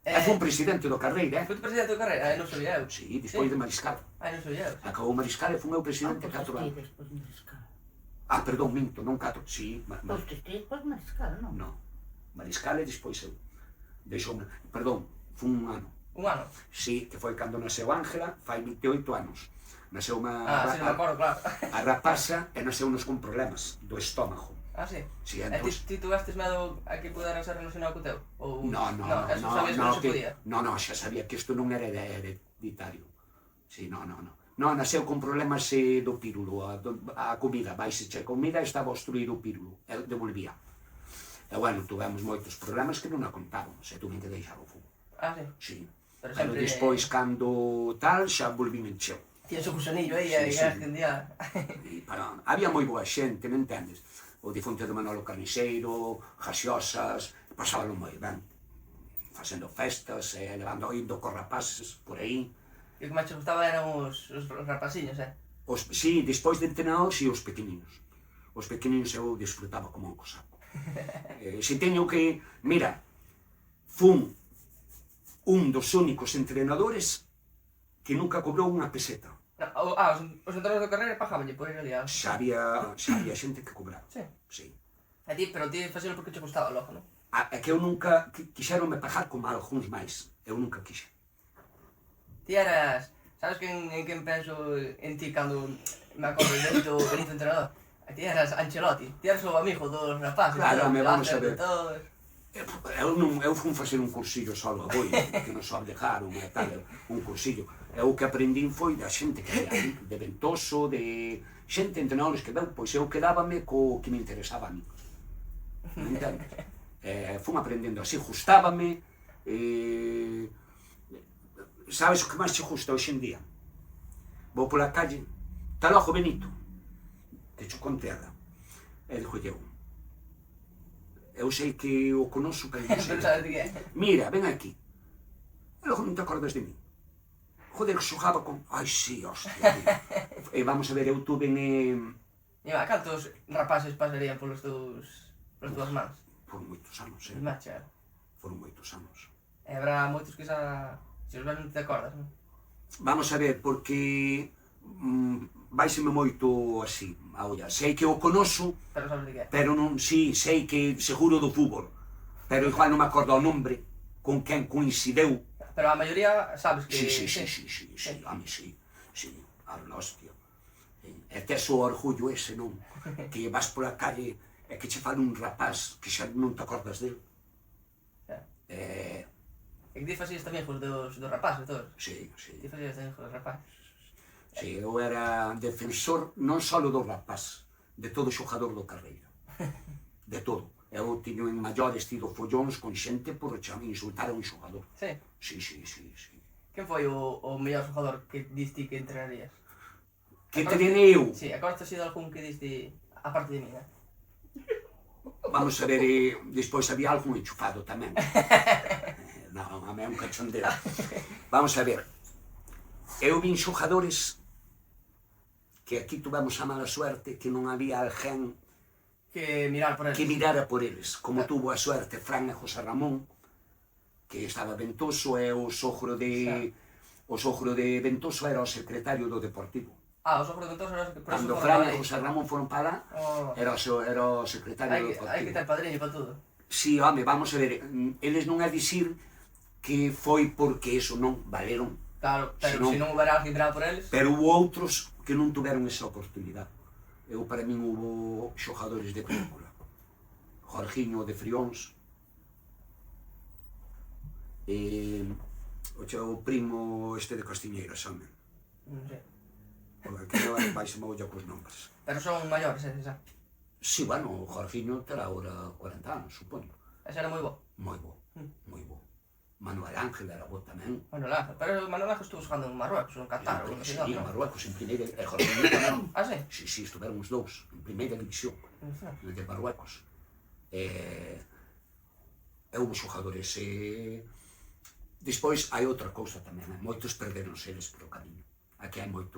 E fui un presidente do carreira, Foi presidente do carreira? Non sabía eu. Si, despois de Mariscal. Non sabía eu. Acabou Mariscal e fui eu presidente 4 anos. Perdón, minto, non 4, si. Pois ti despois Mariscal, non? Non. Mariscal e despois eu. Deixoume, perdón, fun un ano. Un ano? Si, que foi cando nasceu Ángela, fai 28 anos. Nasceu si, non me acordo, claro. A rapaza e nasceu-nos con problemas do estómago. Si? Si, E ti tuvestes medo a que pudera ser relacionado co teu? Non, xa sabía que isto non era hereditario. Si, non. Non, nasceu con problemas do pírulo, a comida, baixe a comida e estaba obstruído o pírulo, e devolvía. E bueno, tuvemos moitos problemas que non a contábamos, e tuve que deixar o fútbol. Si? Si. Pero despois, cando tal, xa volvín encheu. Tienes o gusanillo aí, e que un día... Había moi boa xente, me entendes? O difunto de Manolo Carniceiro, gaseosas, pasábalo moi ben. Facendo festas, indo cos rapaces por aí. E o que máis te gustaba eran os rapaciños, Si, despois de entrenador, si, os pequeninos. Os pequeninos eu disfrutaba como un cosaco. Se teño que... Mira, fun un dos únicos entrenadores que nunca cobrou unha peseta. Os entrenadores da carreira pagábanlle por ir ali. Xa había xente que cobraba. Sí. Sí. Pero ti facelo porque che gustaba logo, non? É que eu nunca quixeronme pagar como algúns máis. Eu nunca quixe. Ti eras... Sabes en quen penso en ti cando me acordo de Benito entrenador? Ti eras Ancelotti. Ti eras o amigo dos rapaces. Claro, me vamos a ver. Eu fun facer un cursillo solo a Boiro, que nos obligaron e tal, un cursillo. E o que aprendín foi da xente que había ali, de Ventoso, de xente entrenadores que veu, pois eu quedábame co que me interesaba a mí. Non entendes? Fun aprendendo así, gustábame. Sabes o que máis che gusta hoxe en día? Vou pola calle, está logo Benito, que cho conteada. E dixo eu sei que o conoso, pero non sei. Pero sabes de que é? Mira, ven aquí. E logo non te acordas de mí. Joder, que xogaba con... Ai, sí, hostia. E vamos a ver, eu tuve en... Iba, cantos rapaces pasarían polas túas mans? Foron moitos anos, Macha. Foron moitos anos. E habrá moitos que xa... Se os ves non te acordas, non? Vamos a ver, porque... Váiseme moito así, a olla. Sei que o conoso, Pero sabes de que é? pero non, sí, sei que seguro do fútbol. Pero igual non me acordo o nombre con quen coincideu. Pero a maioría sabes que... Sí, a mí sí, a hostia. E tes o orgullo ese, non? Que vas pola calle e que che fala un rapaz que xa non te acordas del. E que ti facías tamén dos rapaces, todos? Sí. Ti facías tamén dos rapaces? Sí, eu era defensor non só do rapaz, de todo xogador do carreira. De todo. Eu tiño en maiores tido follóns con xente por insultar a un xogador. Sí? Sí. Quen foi o mellor xogador que diste que entrenarías? Que treinei eu? Sí, acordas de algún que diste a parte de mí, né? Vamos a ver, despois había algún enchufado tamén. Non, a mí é un cachondeo. Vamos a ver, eu vin xogadores que aquí tuvemos a mala suerte que non había alguén que mirar por eles. Que mirara por eles, como tuvo a suerte Fran e José Ramón, que estaba Ventoso, e o sogro de Ventoso era o secretario do Deportivo. O sogro de Ventoso era o secretario. Cando Fran e José Ramón foron para lá, era o secretario do Deportivo. Hai que ter padriño para todo. Si, home, vamos a ver, eles non é dicir que foi porque eso non valeron. Claro, pero se non houbera alguén mirado por eles... Pero hubo outros que non tuveron esa oportunidade. Para min hubo xogadores de película. Jorginho de Frións, o primo este de Castiñeiras, home. Non sei. Porque vai se me olla cos nombres. Pero son maiores, xa? Si, bueno, o Jorginho terá ahora 40 anos, supoño. Ese era moi bo? Moi bo. Manuel Ángel era bo tamén. Manuel Ángel, pero Manuel Ángel estuvo xogando en Marruecos, en Qatar, ou non sei. Sí, en Marruecos, en primeira... E Jorginho tamén. Sí? Sí, estuveron os dous, en primeira división, de Marruecos. Houve xogadores. Despois hai outra cousa tamén, moitos perderonse eles polo camiño. Aquí hai moito...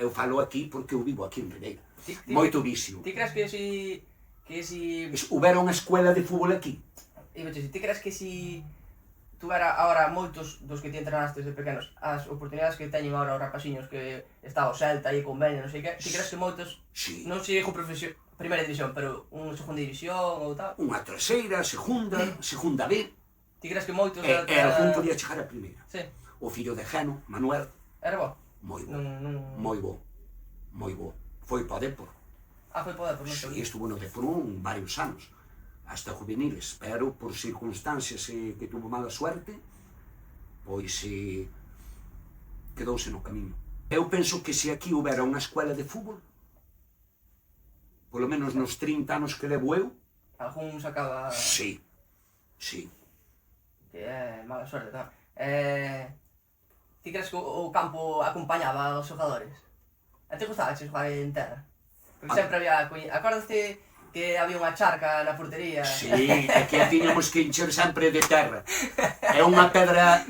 Eu falo aquí porque eu vivo aquí en Ribeira. Moito vicio. Ti crees que si... Houbera unha escuela de fútbol aquí? Ti crees que si... Tuvera agora moitos dos que ti entrenastes de pequenos, as oportunidades que teñen agora os rapaxiños que está o Celta aí con Beña, non sei que, ti crees que moitos non cheguen con primeira división, pero unha segunda división ou tal? Unha terceira, segunda B. Ti crees que moitos... E algún podía chegar a primeira. Sí. O fillo de Geno, Manuel. Era bo? Moi bo. Foi para o Depor. Foi para o Depor, non sei. Si, estuvo no Depor varios anos. Hasta juveniles, pero por circunstancias que tuvo mala suerte, pois quedouse no camiño. Eu penso que se aquí houbera unha escuela de fútbol, polo menos nos 30 anos que levo eu... Algún sacaba... Sí. Que é mala suerte, tamén. Ti crees que o campo acompañaba aos xogadores? A ti gustaba xogar en terra? Porque sempre había... Acordaste... que había unha charca na portería. Sí, é que a tiñamos que encher sempre de terra. É unha pedra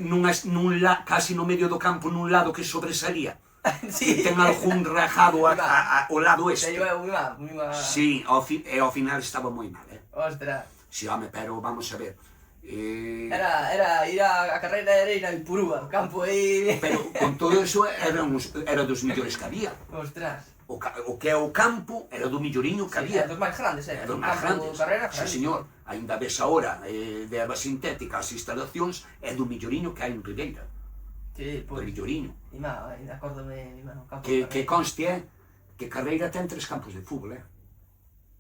casi no medio do campo nun lado que sobresalía. Que ten algún rajado ao lado este. Moi mal. Sí, e ao final estaba moi mal, Ostras. Si, home, pero vamos a ver. Era ir a carreira era ir a Ipurúa, o campo aí... Pero con todo eso era dos millores que había. Ostras. O que é o campo era do milloriño que había. Dos máis grandes, Era dos máis grandes. Sí, señor. Ainda ves ahora de erva sintética as instalacións é do milloriño que hai en Ribeira. Sí, Do milloriño. ainda acórdome, o campo Que conste que Carreira ten 3 campos de fútbol,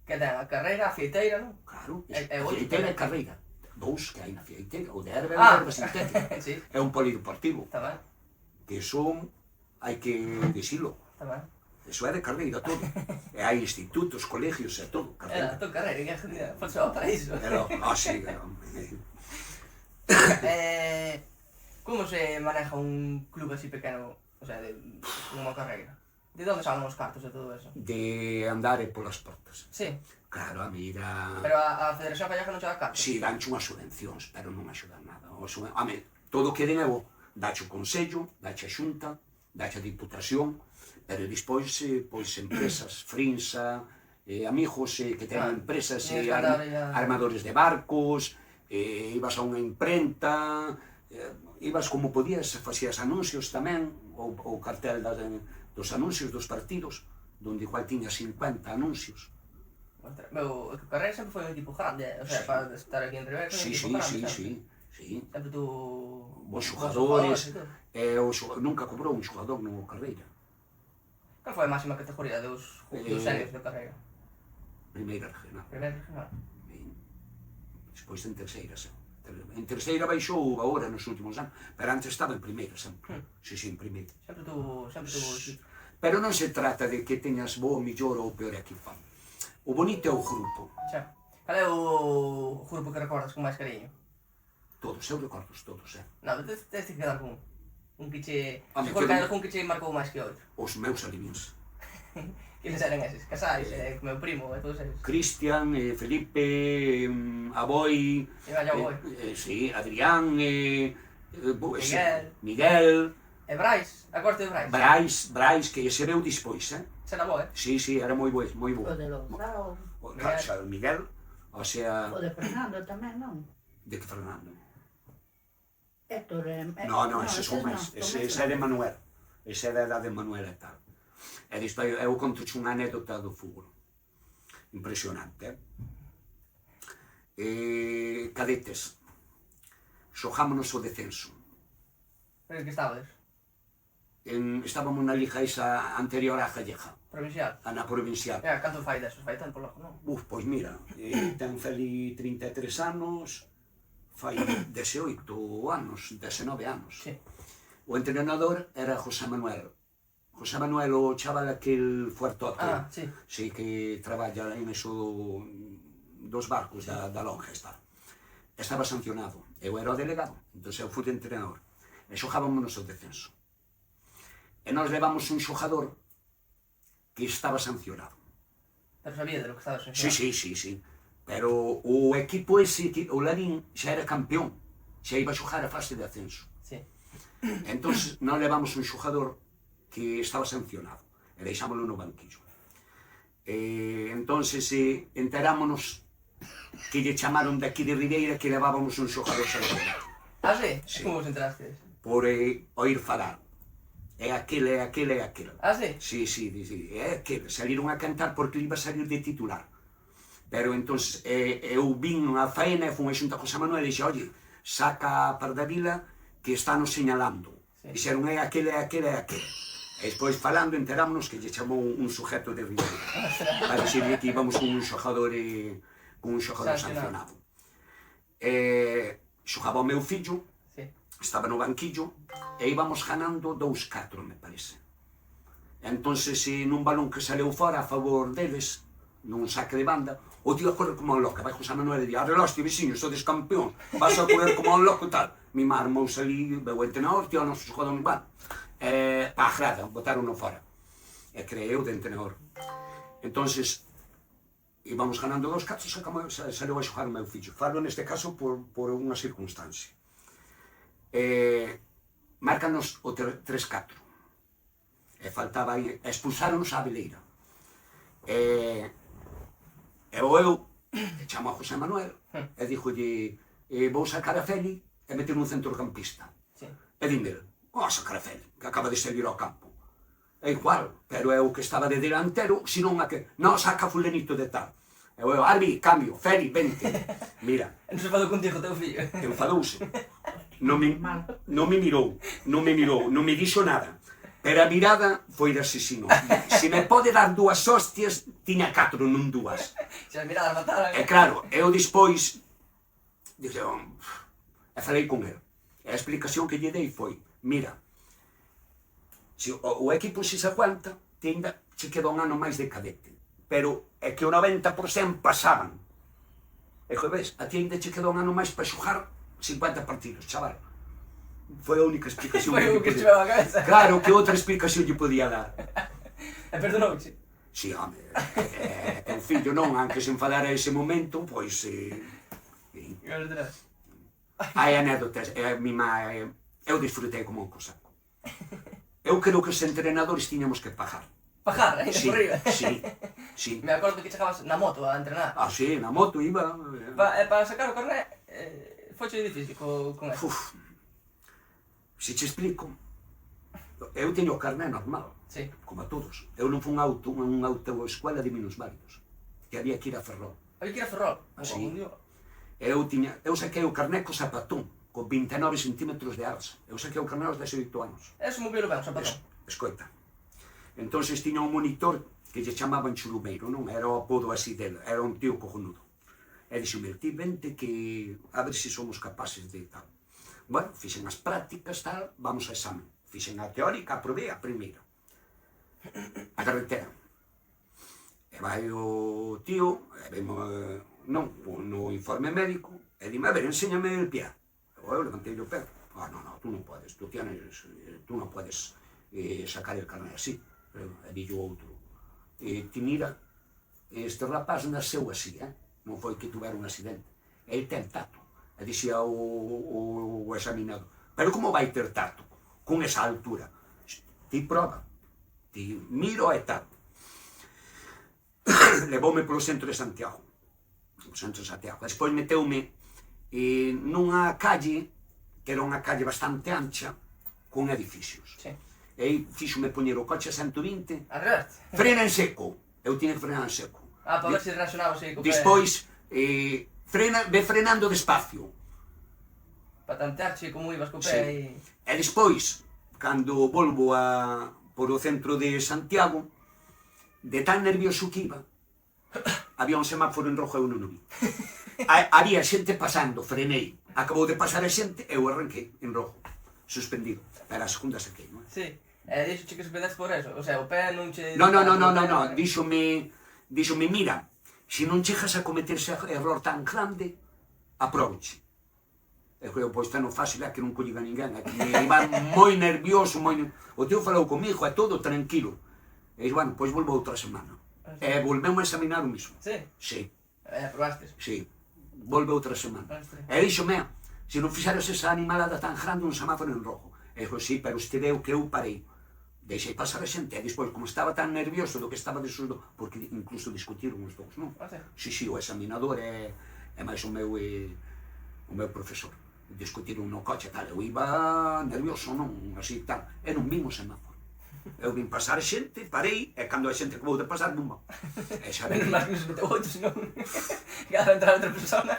Que ten a carreira, a fieiteira, non? Claro, E a fieiteira e Carreira. 2 que hai na fieiteira, o de erva e o de erva sintética. Sí. É un polideportivo. Está ben, Que son, hai que dicilo, está ben. eso é de Carreira todo. E hai institutos, colegios e todo, Era Carreira. tu carreira, que a fosse ao paraíso. Sí, Como se maneja un club así pequeno, o sea, de unha carreira? De onde salen os cartos e todo eso? de andar polas portas. Sí, Claro, a mira... pero a Federación Gallega non che dá cartos? Si, danche unhas subvencións, pero non axudan nada. Todo o que den é bo. Dache o Consello, dache a Xunta, dache a Diputación, pero despois, pois, empresas, Frinsa, amigos que teñen empresas, armadores de barcos, ibas a unha imprenta, ibas como podías, facías anuncios tamén, o cartel dos anuncios dos partidos, donde igual tiña 50 anuncios. Meu, o carreira sempre foi un equipo grande, o sea, para estar aquí en Ribeira foi un equipo grande, Sí. Sempre tu... Bons xogadores, nunca cobrou un xogador no Carreira. Cal foi a máxima categoría dos seniors de carreira? Primeira regional. Primeira regional. Despois en terceira, en terceira baixou agora nos últimos anos, pero antes estaba en primeira sempre. Sí, en primeira. Sempre tuvo Pero non se trata de que teñas bo, millor ou peor equipo. O bonito é o grupo. Xa. Cal é o grupo que recordas con máis cariño? Todos, eu recordos todos, Non, tens que quedar con un que che... Home, Seguro que hai algún que che marcou máis que outro. Os meus alivins. Quiles eran eses? Casais, meu primo e todos eses. Cristian, Felipe, Aboi, sí, Adrián, Miguel, e Brais, acordo de Brais? Brais, que se veu dispois, Será bo, Sí, era moi bo. O de Louzao. Miguel, o sea... O de Fernando tamén, non? De que Fernando? Héctor... Non, ese son máis, ese é de Manuel, ese é da edad de Manuel e tal. E despois eu conto-che unha anécdota do fútbol, impresionante, cadetes, xogámonos o descenso. Pero que estabas? Estábamos na liga esa anterior á gallega. Provincial? Na provincial. Canto fai desos? Fai tempo logo, non? Pois mira, ten Feli 33 anos, fai 18 anos, 19 anos. Sí. O entrenador era José Manuel. José Manuel, o chaval aquel fuertote. Sí. Sí, que traballa en eso dos barcos da lonja, está. Estaba sancionado. Eu era o delegado, entón eu fui de entrenador. E xogábamos o descenso. E nós levamos un xogador que estaba sancionado. Pero sabía de lo que estaba sancionado? Sí. Pero o equipo ese, o Larín, xa era campeón. Xa iba a xogar a fase de ascenso. Sí. Entón, nós levamos un xogador que estaba sancionado. E deixámoslo no banquillo. Entón, enterámonos que lle chamaron daqui de Ribeira que levábamos un xogador sancionado. Sí? Como vos enterastes? Por oír falar. É aquel. Sí? Sí, é aquel. Saliron a cantar porque iba a salir de titular. Pero entón, eu vin a faena e fun a xunta José Manuel e dixe, oye, saca a Pardavila que estános señalando. Dixeron, é aquel. E despois falando enterámonos que lle chamou un sujeto de Ribeira. Para dixirle que íbamos con un xogador sancionado. Xogaba o meu fillo, estaba no banquillo, e íbamos ganando 2-4, me parece. Entón, nun balón que saleu fora a favor deles, nun saque de banda, o tío a correr como un loco, vai José Manuel e di, arreloste, veciño, sodes campeón, vas a correr como un loco e tal. Mi má armouse ali, veu o entrenador, tío, o noso xogador non va. Pa a grada, botaron-no fora. E creeu de entrenador. Entón, íbamos ganando 2-4, saleu a xogar o meu fillo. Falo neste caso por unha circunstancia. Márcanos o 3-4. E faltaba aí, expulsáronos a Veleira. E eu chamo a José Manuel e díjolle, vou sacar a Feli e meter un centrocampista. E dime, vou sacar a Feli, que acaba de salir ao campo. É igual, pero é o que estaba de delantero, senón a que, non, saca fulanito de tal. E eu, Arbi, cambio, Feli, vente. Mira. Non se enfadou contigo, teu fillo. Enfadouse. Non me mirou, non me dixo nada. Pero a mirada foi de asesino. Se me pode dar 2 hostias, tiña 4, non 2. Se as miradas mataran. E claro, eu despois, e falei con ele. E a explicación que lle dei foi, mira, se o equipo se aguanta, ainda se queda un ano máis de cadete. Pero é que o 90% pasaban. E ves, a ti ainda che queda un ano máis para xogar 50 partidos, chaval. Foi a única explicación que lle podía dar. Claro, que outra explicación lle podía dar. E perdonouche? Si, home, teu fillo non, aunque se enfadara ese momento, pois... Hai anécdotas, eu disfrutei como un cosa. Eu creo que os entrenadores tiñamos que pagar. Pagar, ainda por riba? Sí. Me acordo que chegabas na moto a entrenar. Ah, sí, na moto iba... Para sacar o carné, foche difícil con eso. Se te explico, eu teño o carné normal, como a todos. Eu non fui unha autoescuela de minusválidos, que había que ir a Ferrol. Había que ir a Ferrol? Sí. Eu saquei o carné co zapatón, con 29 centímetros de alza. Eu saquei o carné aos 18 anos. Eso moi ben o zapatón. Escoita. Entonces tiña un monitor que lle chamaban Chulumeiro, non? Era o apodo así dele, era un tío cojonudo. E dixome, ti vente que a ver se somos capaces de tal. Bueno, fixen as prácticas, tal, vamos a examen. Fixen a teórica, aprobei a primeira. A carretera. E vai o tío, e vemos, non, no informe médico, e dime, a ver, enséñame el pie. Eu levantei o pé. Ah, no, tú non podes, tú non podes sacar el carné así. E dillo outro, ti mira, este rapaz nasceu así, non foi que tuvera un accidente, ele ten tato. E dixía o examinador, pero como vai ter tato con esa altura? Ti proba, ti miro e tato. Levoume polo centro de Santiago, despois meteume nunha calle, que era unha calle bastante ancha, con edificios. E aí fíxome poñer o coche a 120, frena en seco, eu tiña que frenar en seco. Para ver se reaccionaba así co pé. Despois, ve frenando despacio. Para tantearche como ibas co pé. E despois, cando volvo por o centro de Santiago, de tan nervioso que iba, había un semáforo en rojo e eu non o vi. Había xente pasando, frenei, acabou de pasar a xente, eu arranquei en rojo, suspendido. Pero a segunda saquei, non é? Sí. E dixo que suspendes por eso? O sea, o pé non che... Non, díxome, mira, se non chegas a cometer ese error tan grande, aproveche. E eu, pois, tan fácil é que non colliga ninguén, é que me iba moi nervioso, o tío falou comigo, é todo tranquilo. E, bueno, pois volvo outra semana. E volvemos a examinar o mismo. Sí? Sí. E aprobastes? Sí. Volve outra semana. E díxome, se non fixeras esa animalada tan grande, un semáforo en rojo. E dixo, sí, pero este deu que eu parei. Deixei pasar a xente, e despois, como estaba tan nervioso do que estaba de susto, porque incluso discutiron os dous, non? Sí, o examinador é máis o meu profesor. Discutiron no coche, tal, eu iba nervioso, non? Así, tal, e non vimos semáforo. Eu vim pasar a xente, parei, e cando a xente acabou de pasar, bumba. E xa ven. Menos mal que nos meteu outro, senón... Cada entrar outra persona.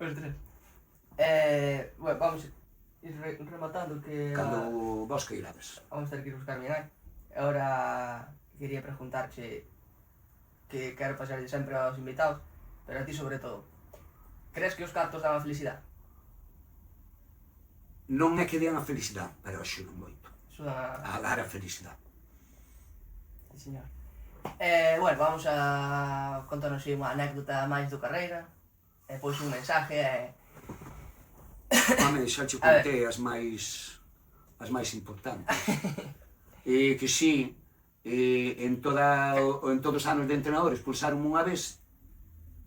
Ostras. Bueno, vamos... ir rematando que... Cando vos que irades. Vamos ter que ir buscar mi nai. Ahora quería preguntarche que quero pasarlle sempre aos invitados, pero a ti sobre todo. Crees que os cartos dan a felicidade? Non é que dean a felicidade, pero axudan moito. Axudan a dar a felicidade. Sí, señor. Bueno, vamos a contarnos unha anécdota máis do carreira, e pois un mensaje Home, xa che contei as máis importantes. Que si, en todos os anos de entrenador expulsaron unha vez,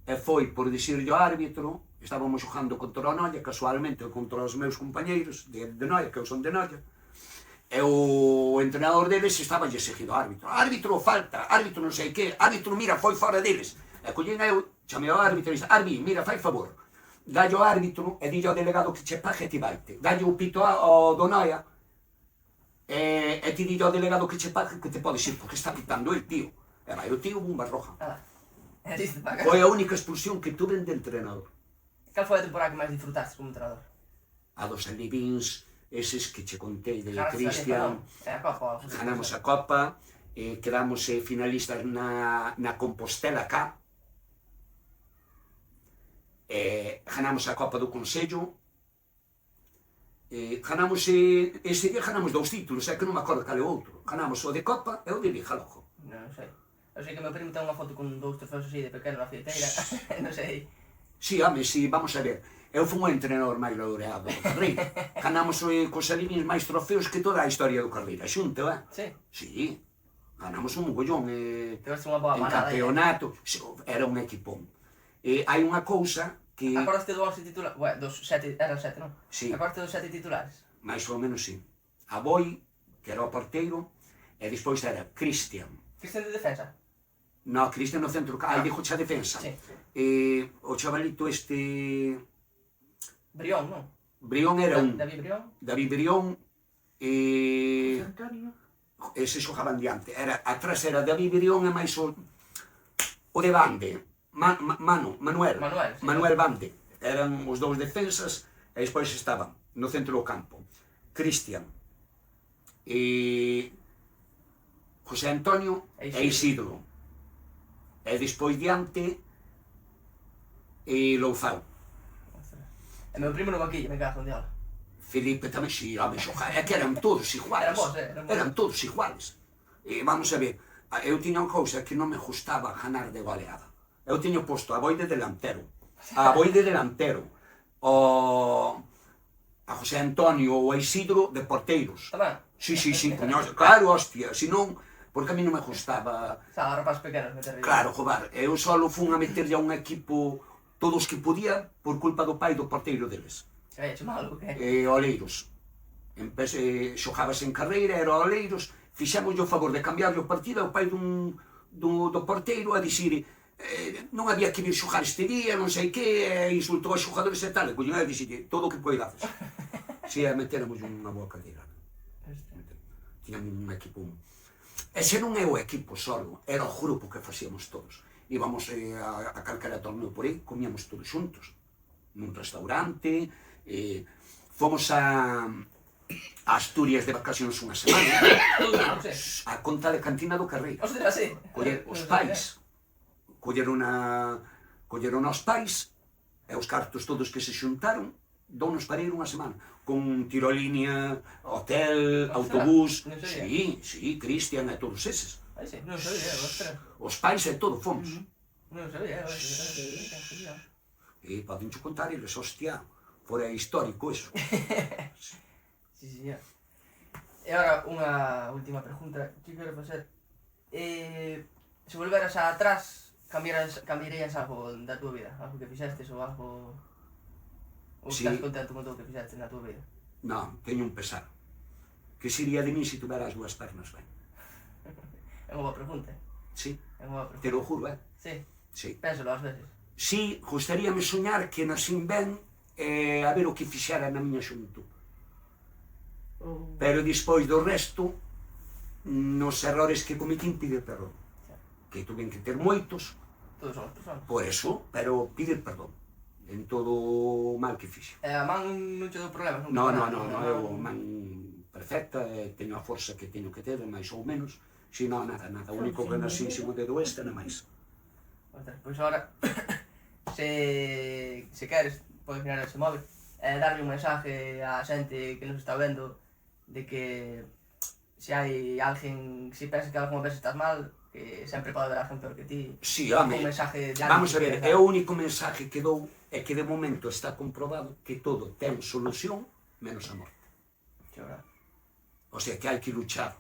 e foi por dicirlle ao árbitro, estábamos xogando contra o Noia, casualmente contra os meus compañeiros de Noia, que eu son de Noia, e o entrenador deles estaba lle seguido ao árbitro. Árbitro, falta, árbitro non sei que, árbitro, mira, foi fora deles. E collín eu, chamei ao árbitro e disse, Arbi, mira, fai favor, dallo árbitro e dille ao delegado que che pague e ti vaite. Dallo o pito ao do Noia e ti dille ao delegado que che pague que te podes ir, porque está pitando el tío. E vai o tío bomba roja. Foi a única expulsión que tuve de entrenador. Cal foi a temporada que máis disfrutaste como entrenador? A dos alevins, eses que che contei de Ganaste Cristian, a Copa. ganamos a Copa, quedamos finalistas na Compostela Cup, ganamos a Copa do Consello, ganamos, ese día ganamos 2 títulos, é que non me acordo cal é outro. Ganamos o de Copa e o de Liga, logo. Non sei. Eu sei que meu primo ten unha foto con 2 trofeos así de pequeno na fieteira, non sei. Sí, home, sí, vamos a ver. Eu fui o entrenador máis laureado do Carreira. Ganamos cos alevins máis trofeos que toda a historia do Carreira, xunto, Sí? Sí. Ganamos un mogollón Tiveste unha boa en manada. campeonato. Era un equipón. Hai unha cousa que... Acordaste do 11 titulares? Ué, dos 7, eran 7, non? Sí. Acordaste dos 7 titulares? máis ou menos sí. A Boi, que era o porteiro, e despois era Cristian. Cristian de defensa? No, Cristian no centro, dixo xa defensa. Sí. O chavalito este... Brión, non? Brión era un... David Brión? David Brión, Antonio. ese xogaban diante. Atrás era David Brión e máis o de Bande. Manuel. Manuel, sí. Manuel Bande. Eran os dous defensas e despois estaban no centro do campo Cristian, José Antonio e Isidro. E despois diante Louzao. E meu primo no banquillo, me cago en diablo. Felipe tamén, si, home, é que eran todos iguales. Eran todos iguales. Vamos a ver, eu tiña unha cousa que non me gustaba ganar de goleada. Eu tiño posto a Boi de delantero, a José Antonio ou a Isidro de porteiros. Tamén? Sí, claro, hostia, senón, porque a mí non me gustaba... Xa, rapaz pequenos, meter arriba. Claro, joder, eu solo fun a meterlle a un equipo todos que podía por culpa do pai do porteiro deles. Che malo, que? Oleiros. Xogabas en Carreira, era Oleiros, fixemos o favor de cambiarle o partido ao pai do porteiro a dicir non había que vir xogar este día, non sei que, insultou aos xogadores e tal, e coño, e dixille todo o que poidades. Si, metéramos unha boa cadeira. Tiñamos un equipo... Ese non é o equipo solo, era o grupo que facíamos todos. Íbamos a calquera torneo por aí, comíamos todos xuntos, nun restaurante, fomos a Asturias de vacacións unha semana, a conta de cantina do Carreira. Ostras, sí. Os pais, colleron aos pais, e os cartos todos que se xuntaron, dounos para ir unha semana, con tirolínea, hotel, autobús, sí, Cristian e todos eses. Ai, sí, non sabía, ostras. Os pais e todo fomos. Non sabía, E podencho contar eles, hostia, fora histórico eso. Sí, señor. E agora, unha última pregunta que quero facer. Se volveras atrás, cambiarías algo da tua vida? Algo que fixestes ou algo... Ou estás contento con todo o que fixestes na tua vida? Non, teño un pesar. Que sería de mí se tuvera as dúas pernas ben? É unha boa pregunta. Sí, É unha boa pregunta. te lo juro, Sí. Sí. Pénsalo ás veces. Sí, gustaríame soñar que nasín ben a ver o que fixera na miña xuventud. Pero despois do resto, nos errores que cometín, pedir perdón. Que tuven que ter moitos, Todos somos personas. por eso, pero pedir perdón en todo o mal que fixe. E a man non che dou problemas? Non, eu man perfecta, teño a forza que teño que ter, máis ou menos. Si, non, nada, o único que nasín sin o dedo este, nada máis. Pois agora, se queres, podes mirar ese móvil e darlle un mensaje á xente que nos está vendo de que se hai alguén, se pensa que algunha vez estás mal, que sempre pode haber alguén peor que ti. Sí, home, Un mensaje de vamos a ver, ánimo, é o único mensaje que dou é que de momento está comprobado que todo ten solución menos a morte. O sea, que hai que luchar,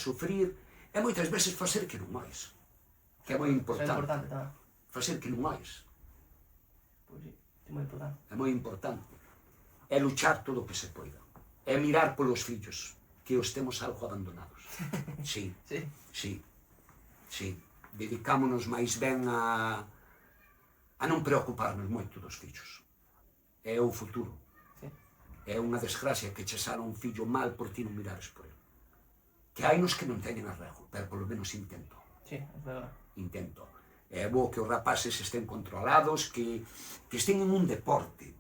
sufrir, e moitas veces facer que non mois, que é moi importante. É importante tamén. Facer que non mois. Pois sí, é moi importante. É moi importante. É luchar todo o que se poida. É mirar polos fillos, que os temos algo abandonados. Sí, sí. Dedicámonos máis ben a a non preocuparnos moito dos fillos. É o futuro. É unha desgracia que che sala un fillo mal por ti non mirares por ele. Que hai nos que non teñen arrego, pero polo menos intento. Sí, é verdade. Intento. É bo que os rapaces estén controlados, que estén en un deporte.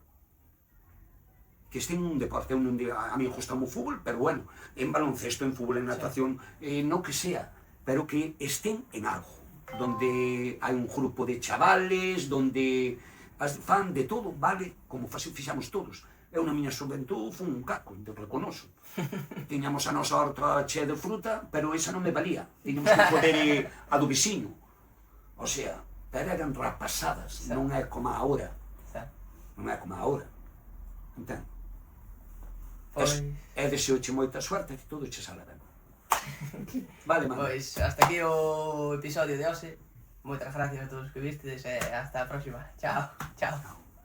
Que estén en un deporte. A mí gusta o fútbol, pero bueno, en baloncesto, en fútbol, en natación, no que sea, pero que estén en algo. Donde hai un grupo de chavales, donde fan de todo, vale, como fixamos todos. Eu na miña xuventud fui un caco, te reconoso. Tiñamos a nosa horta chea de fruta, pero esa non me valía. Tiñamos que poder a do veciño. O sea, pero eran rapasadas, non é como agora. Non é como agora. Entendo? E deseo-che moita suerte que todo che sale ben. Vale, mano. Pois hasta aquí o episodio de hoxe. Moitas gracias a todos os que vistedes e hasta a próxima. Chao, chao.